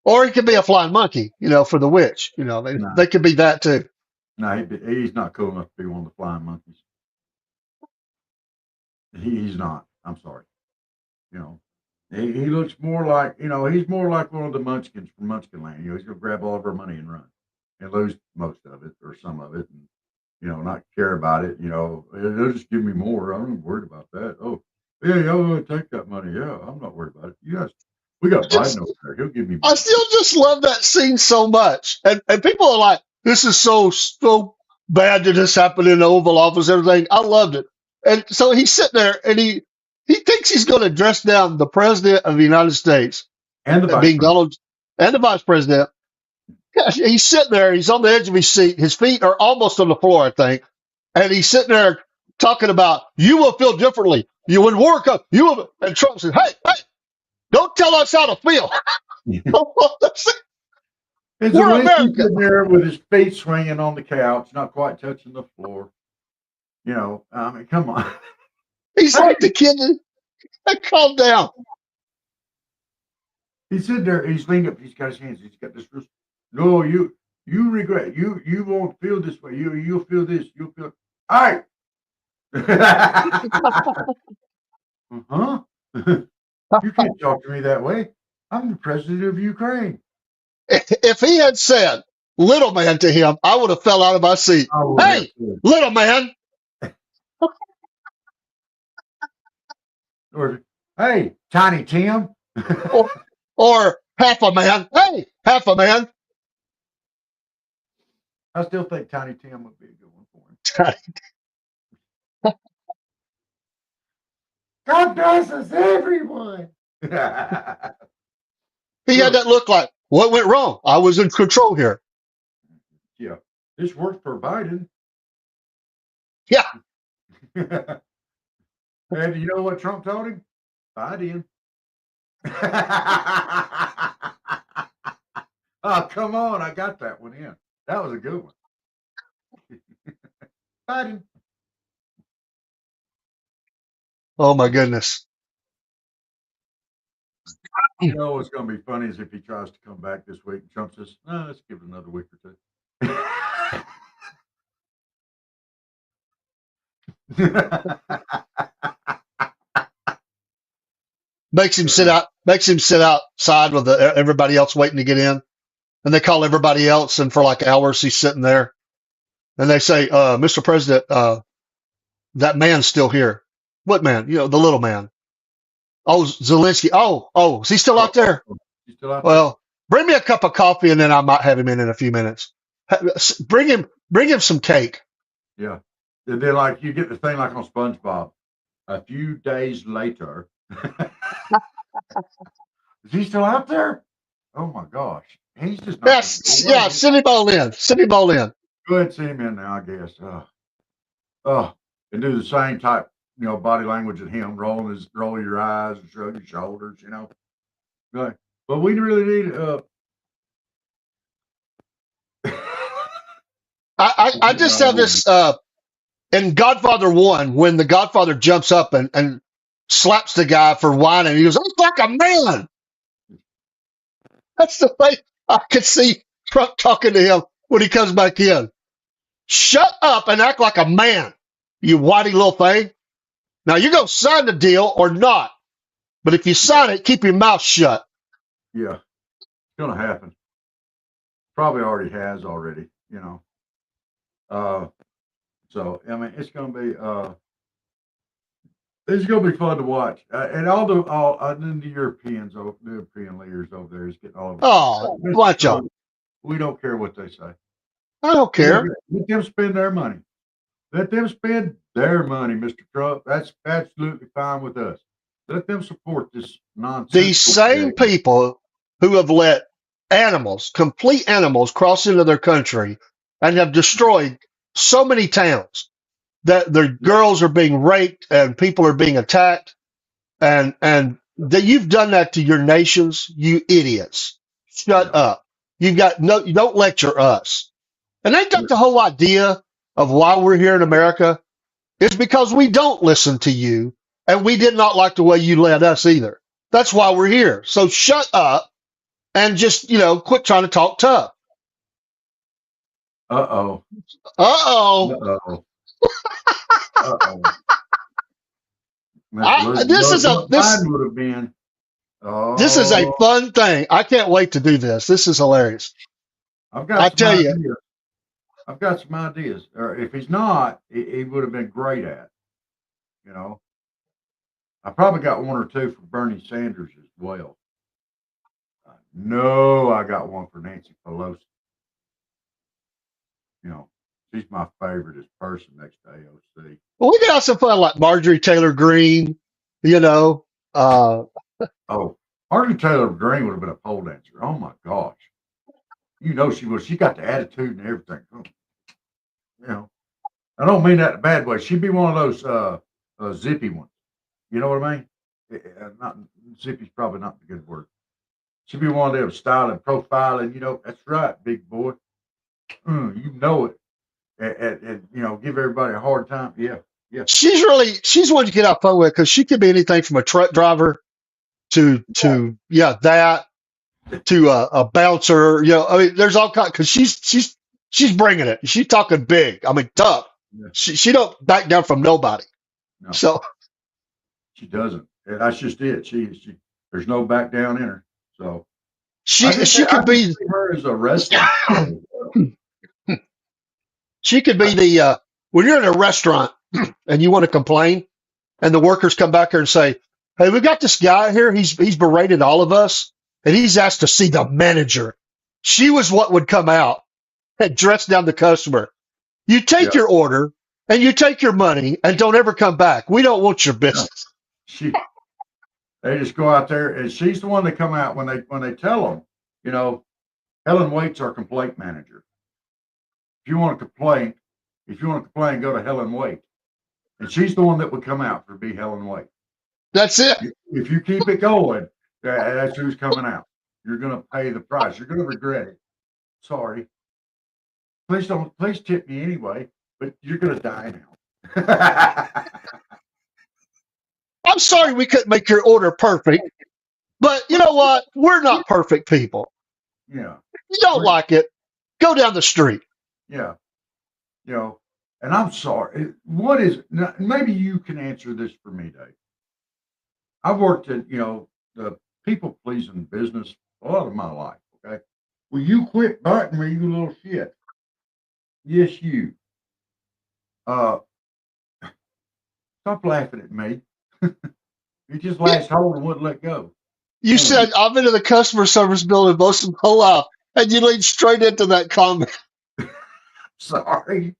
[SPEAKER 2] Or he could be a flying monkey, for the witch. They could be that too.
[SPEAKER 3] No, he's not cool enough to be one of the flying monkeys. He's not. I'm sorry. He looks more like, he's more like one of the Munchkins from Munchkinland. He's going to grab all of our money and run and lose most of it or some of it and, not care about it. They'll just give me more. I'm not worried about that. Oh, yeah, y'all want to take that money. Yeah, I'm not worried about it. You guys. We got Biden over there. He'll give me.
[SPEAKER 2] I still just love that scene so much, and people are like, this is so bad that this happened in the Oval Office, everything. I loved it. And so he's sitting there and he thinks he's going to dress down the president of the United States,
[SPEAKER 3] And the
[SPEAKER 2] that
[SPEAKER 3] vice
[SPEAKER 2] being
[SPEAKER 3] president.
[SPEAKER 2] Donald, and the vice president. Gosh, he's sitting there, he's on the edge of his seat, his feet are almost on the floor, I think. And he's sitting there talking about, you will feel differently. You when war comes, you will. And Trump says, hey, don't tell us how to feel.
[SPEAKER 3] It's
[SPEAKER 2] We're
[SPEAKER 3] Zelensky
[SPEAKER 2] America.
[SPEAKER 3] sitting there with his feet swinging on the couch, not quite touching the floor. You know, I mean, come on.
[SPEAKER 2] He's like the kid. Calm down.
[SPEAKER 3] He's sitting there, he's leaning up, he's got his hands, he's got this. No, you regret, you won't feel this way. You'll feel this. You'll feel. All right. Huh? You can't talk to me that way. I'm the president of Ukraine.
[SPEAKER 2] If he had said little man to him, I would have fell out of my seat.
[SPEAKER 3] I would
[SPEAKER 2] Hey,
[SPEAKER 3] have to.
[SPEAKER 2] little man.
[SPEAKER 3] Or, hey, Tiny Tim.
[SPEAKER 2] Or half a man. Hey, half a man.
[SPEAKER 3] I still think Tiny Tim would be a good one for him. God bless us, everyone.
[SPEAKER 2] He had that look like, what went wrong? I was in control here.
[SPEAKER 3] Yeah, this worked for Biden.
[SPEAKER 2] Yeah.
[SPEAKER 3] And you know what Trump told him? Biden. Oh, come on. I got that one in. That was a good one. Biden.
[SPEAKER 2] Oh, my goodness.
[SPEAKER 3] You know what's going to be funny is if he tries to come back this week and Trump says, no, let's give it another week or two.
[SPEAKER 2] Makes him sit outside with everybody else waiting to get in. And they call everybody else, and for like hours he's sitting there. And they say, Mr. President, that man's still here. What man? You know, the little man. Oh, Zelensky. Oh, is he still out there?
[SPEAKER 3] He's still out
[SPEAKER 2] Well, bring me a cup of coffee, and then I might have him in a few minutes. Bring him some cake.
[SPEAKER 3] there? Yeah. And then, like, you get the thing like on SpongeBob. A few days later. Is he still out there? Oh, my gosh. He's just not.
[SPEAKER 2] Yes, yeah, send him all in. Send him all in.
[SPEAKER 3] Go ahead and send him in now, I guess. And do the same type, body language at him, roll your eyes and shrug your shoulders, Right. But we really need
[SPEAKER 2] I just have this in Godfather 1 when the Godfather jumps up and slaps the guy for whining. He goes, "Act like a man." That's the way I could see Trump talking to him when he comes back in. Shut up and act like a man, you whitey little thing. Now you go sign the deal or not. But if you sign it, keep your mouth shut.
[SPEAKER 3] yeah, it's gonna happen. Probably already has already, So I mean it's gonna be fun to watch. And then the European leaders over there is getting all of it.
[SPEAKER 2] Oh, watch out.
[SPEAKER 3] We don't care what they say.
[SPEAKER 2] I don't care.
[SPEAKER 3] Let them spend their money. Let them spend their money, Mr. Trump. That's absolutely fine with us. Let them support this nonsense.
[SPEAKER 2] These same people who have let complete animals, cross into their country and have destroyed so many towns that their girls are being raped and people are being attacked, and that you've done that to your nations, you idiots. Shut up. You don't lecture us. And ain't that the whole idea of why we're here in America? It's because we don't listen to you, and we did not like the way you led us either. That's why we're here. So shut up and just, quit trying to talk tough.
[SPEAKER 3] Uh-oh.
[SPEAKER 2] Uh-oh.
[SPEAKER 3] Uh-oh. Uh-oh.
[SPEAKER 2] This is a fun thing. I can't wait to do this. This is hilarious.
[SPEAKER 3] I've got some ideas. Or if he's not, he would have been great at. I probably got one or two for Bernie Sanders as well. No, I got one for Nancy Pelosi. You know, she's my favorite person next to AOC.
[SPEAKER 2] Well, we could have some fun like Marjorie Taylor Greene, you know. Uh,
[SPEAKER 3] Oh, Marjorie Taylor Greene would have been a pole dancer. Oh my gosh. You know she was. She got the attitude and everything. You know, I don't mean that in a bad way. She'd be one of those zippy ones. You know what I mean? Not zippy's probably not the good word. She'd be one of them styling, profiling. You know, that's right, big boy. You know it, and you know, give everybody a hard time. Yeah, yeah,
[SPEAKER 2] she's one to get out fun with because she could be anything from a truck driver to that to a bouncer. You know, I mean, there's all kinds because she's bringing it. She's talking big. I mean, tough.
[SPEAKER 3] yeah.
[SPEAKER 2] She don't back down from nobody.
[SPEAKER 3] No,
[SPEAKER 2] So
[SPEAKER 3] she doesn't. And that's just it. She there's no back down in her. So
[SPEAKER 2] she
[SPEAKER 3] I
[SPEAKER 2] could
[SPEAKER 3] can
[SPEAKER 2] be
[SPEAKER 3] see her as a wrestler.
[SPEAKER 2] she could be the when you're in a restaurant and you want to complain and the workers come back here and say, "Hey, we got this guy here. He's berated all of us and he's asked to see the manager." She was what would come out and dress down the customer. You take
[SPEAKER 3] Yeah.
[SPEAKER 2] your order and you take your money and don't ever come back. We don't want your business.
[SPEAKER 3] They just go out there, and she's the one that come out when they tell them, you know, Helen Waite's our complaint manager. If you want to complain, go to Helen Waite, and she's the one that would come out for be Helen Waite.
[SPEAKER 2] That's it.
[SPEAKER 3] If you keep it going, that's who's coming out. You're going to pay the price. You're going to regret it. Sorry. Please tip me anyway, but you're going to die now.
[SPEAKER 2] I'm sorry we couldn't make your order perfect, but you know what? We're not perfect people.
[SPEAKER 3] Yeah.
[SPEAKER 2] If you don't like it, go down the street.
[SPEAKER 3] Yeah. You know, and I'm sorry. What is, maybe you can answer this for me, Dave. I've worked at, you know, the people pleasing business a lot of my life. Okay. Will you quit biting me, you little shit? Yes, you. Stop laughing at me. You just latched hold and wouldn't let go.
[SPEAKER 2] You said, I've been in the customer service building most of my whole life, and you lead straight into that comment.
[SPEAKER 3] Sorry.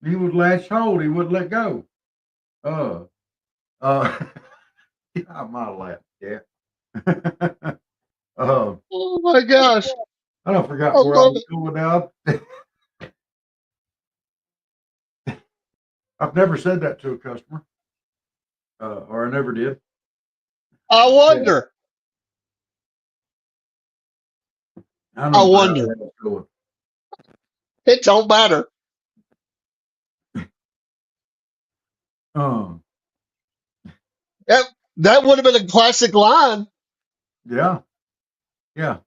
[SPEAKER 3] He would latch hold. He wouldn't let go. Yeah, I might have laughed. Yeah.
[SPEAKER 2] Oh my gosh.
[SPEAKER 3] I don't forgot
[SPEAKER 2] I
[SPEAKER 3] where I
[SPEAKER 2] love
[SPEAKER 3] was
[SPEAKER 2] it.
[SPEAKER 3] going now. I've never said that to a customer, or I never did.
[SPEAKER 2] I wonder.
[SPEAKER 3] I
[SPEAKER 2] I wonder. It don't matter. That would have been a classic line.
[SPEAKER 3] Yeah. Yeah.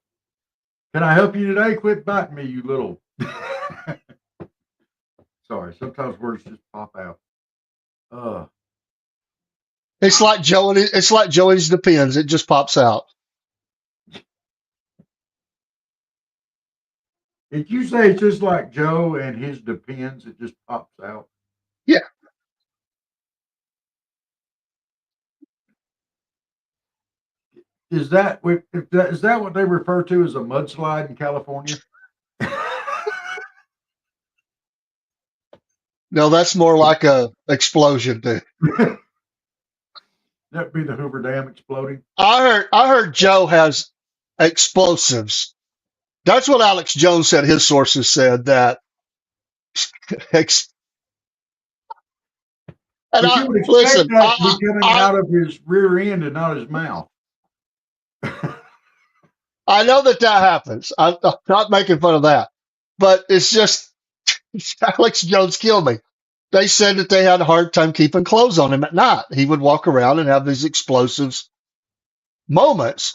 [SPEAKER 3] Can I help you today? Quit biting me, you little. Sorry, sometimes words just pop out.
[SPEAKER 2] It's like Joey's Depends. It just pops out.
[SPEAKER 3] Did you say it's just like Joe and his Depends? It just pops out.
[SPEAKER 2] Yeah.
[SPEAKER 3] Is that what they refer to as a mudslide in California?
[SPEAKER 2] No, that's more like a explosion, dude.
[SPEAKER 3] That'd be the Hoover Dam exploding.
[SPEAKER 2] I heard Joe has explosives. That's what Alex Jones said. His sources said that. And
[SPEAKER 3] But you would expect
[SPEAKER 2] listen,
[SPEAKER 3] that to be coming out of his rear end and not his mouth.
[SPEAKER 2] I know that happens. I'm not making fun of that, but it's just Alex Jones killed me. They said that they had a hard time keeping clothes on him at night. He would walk around and have these explosives moments.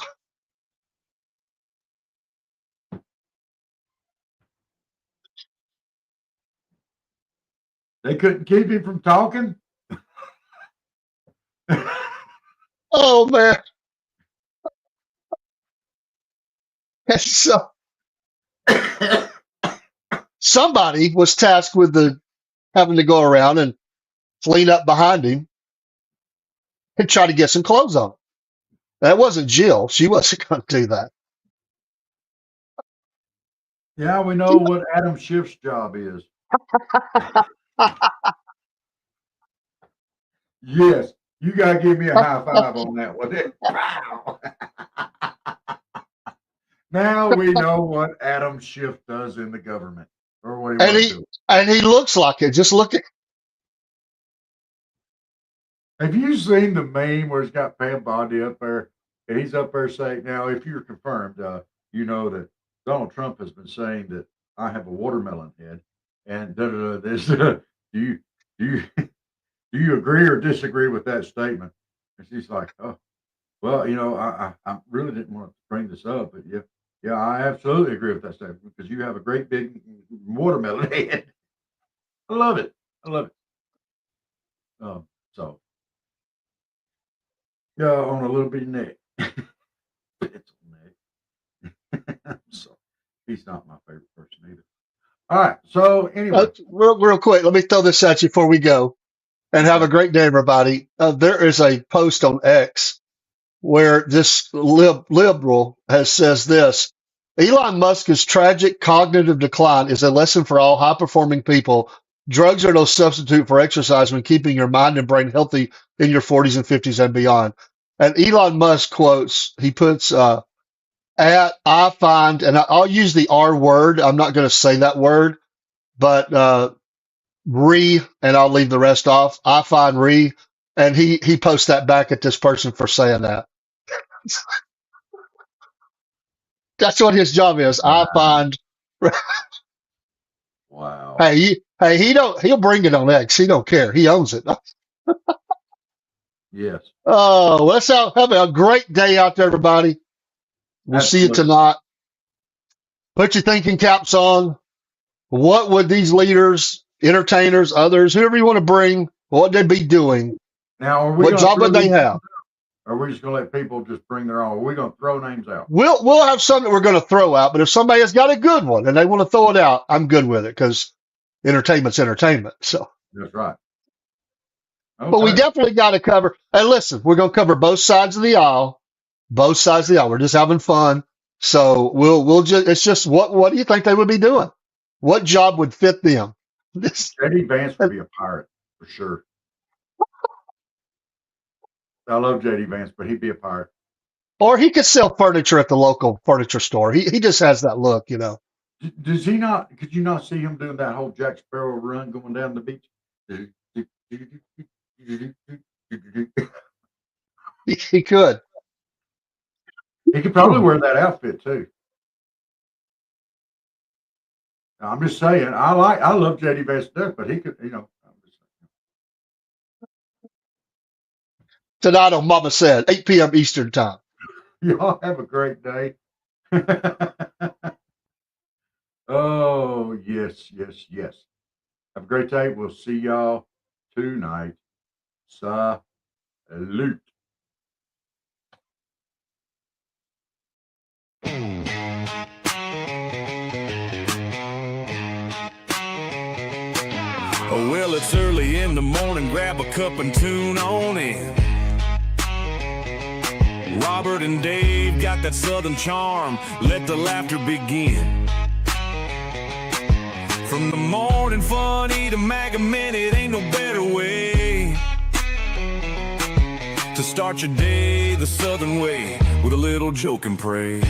[SPEAKER 3] They couldn't keep him from talking.
[SPEAKER 2] Oh man. And so somebody was tasked with having to go around and clean up behind him and try to get some clothes on. That wasn't Jill. She wasn't going to do that.
[SPEAKER 3] Yeah, we know what Adam Schiff's job is. Yes, you gotta give me a high five on that one. Pow! Now we know what Adam Schiff does in the government, or what he
[SPEAKER 2] And
[SPEAKER 3] was
[SPEAKER 2] he
[SPEAKER 3] doing.
[SPEAKER 2] and he looks like it. Just look at
[SPEAKER 3] Have you seen the meme where it's got Pam Bondi up there, and he's up there saying, "Now, if you're confirmed, you know that Donald Trump has been saying that I have a watermelon head, and da da da. This, do you do you do you agree or disagree with that statement?" And she's like, "Oh, well, I really didn't want to bring this up, but yeah, I absolutely agree with that statement because you have a great big watermelon head. I love it. I love it. So yeah, on a little bitty neck. It's neck. So he's not my favorite person either. All right. So anyway,
[SPEAKER 2] real quick. Let me throw this at you before we go. And have a great day, everybody. There is a post on X where this liberal says this: Elon Musk's tragic cognitive decline is a lesson for all high-performing people. Drugs are no substitute for exercise when keeping your mind and brain healthy in your 40s and 50s and beyond. And Elon Musk quotes, he puts, I find, and I'll use the R word. I'm not going to say that word, but and I'll leave the rest off. I find and he posts that back at this person for saying that. That's what his job is. I find.
[SPEAKER 3] wow.
[SPEAKER 2] Hey, he'll bring it on X. He don't care. He owns it.
[SPEAKER 3] Yes.
[SPEAKER 2] Oh, let's have a great day out there, everybody. We'll see you tonight. Put your thinking caps on. What would these leaders, entertainers, others, whoever you want to bring, what they'd be doing?
[SPEAKER 3] Now,
[SPEAKER 2] What job would they have?
[SPEAKER 3] Or are we just going to let people just bring their own? Are we going to throw names out?
[SPEAKER 2] We'll have some that we're going to throw out, but if somebody has got a good one and they want to throw it out, I'm good with it because entertainment's entertainment. So
[SPEAKER 3] that's right. Okay.
[SPEAKER 2] But we definitely got to cover. And listen, we're going to cover both sides of the aisle. Both sides of the aisle. We're just having fun. So we'll just. It's just what do you think they would be doing? What job would fit them?
[SPEAKER 3] Eddie Vance would be a pirate for sure. I love JD Vance, but he'd be a pirate.
[SPEAKER 2] Or he could sell furniture at the local furniture store. He just has that look, you know.
[SPEAKER 3] Does he not? Could you not see him doing that whole Jack Sparrow run going down the beach?
[SPEAKER 2] He could.
[SPEAKER 3] He could probably wear that outfit too. I'm just saying. I love JD Vance to death, but he could,
[SPEAKER 2] Tonight on Mama Said, 8 p.m. Eastern Time.
[SPEAKER 3] Y'all have a great day. Oh, yes. Have a great day. We'll see y'all tonight. Salute.
[SPEAKER 1] Oh, well, it's early in the morning. Grab a cup and tune on in. Robert and Dave got that southern charm. Let the laughter begin. From the morning funny to Maga Minute, ain't no better way to start your day the southern way with a little joke and pray.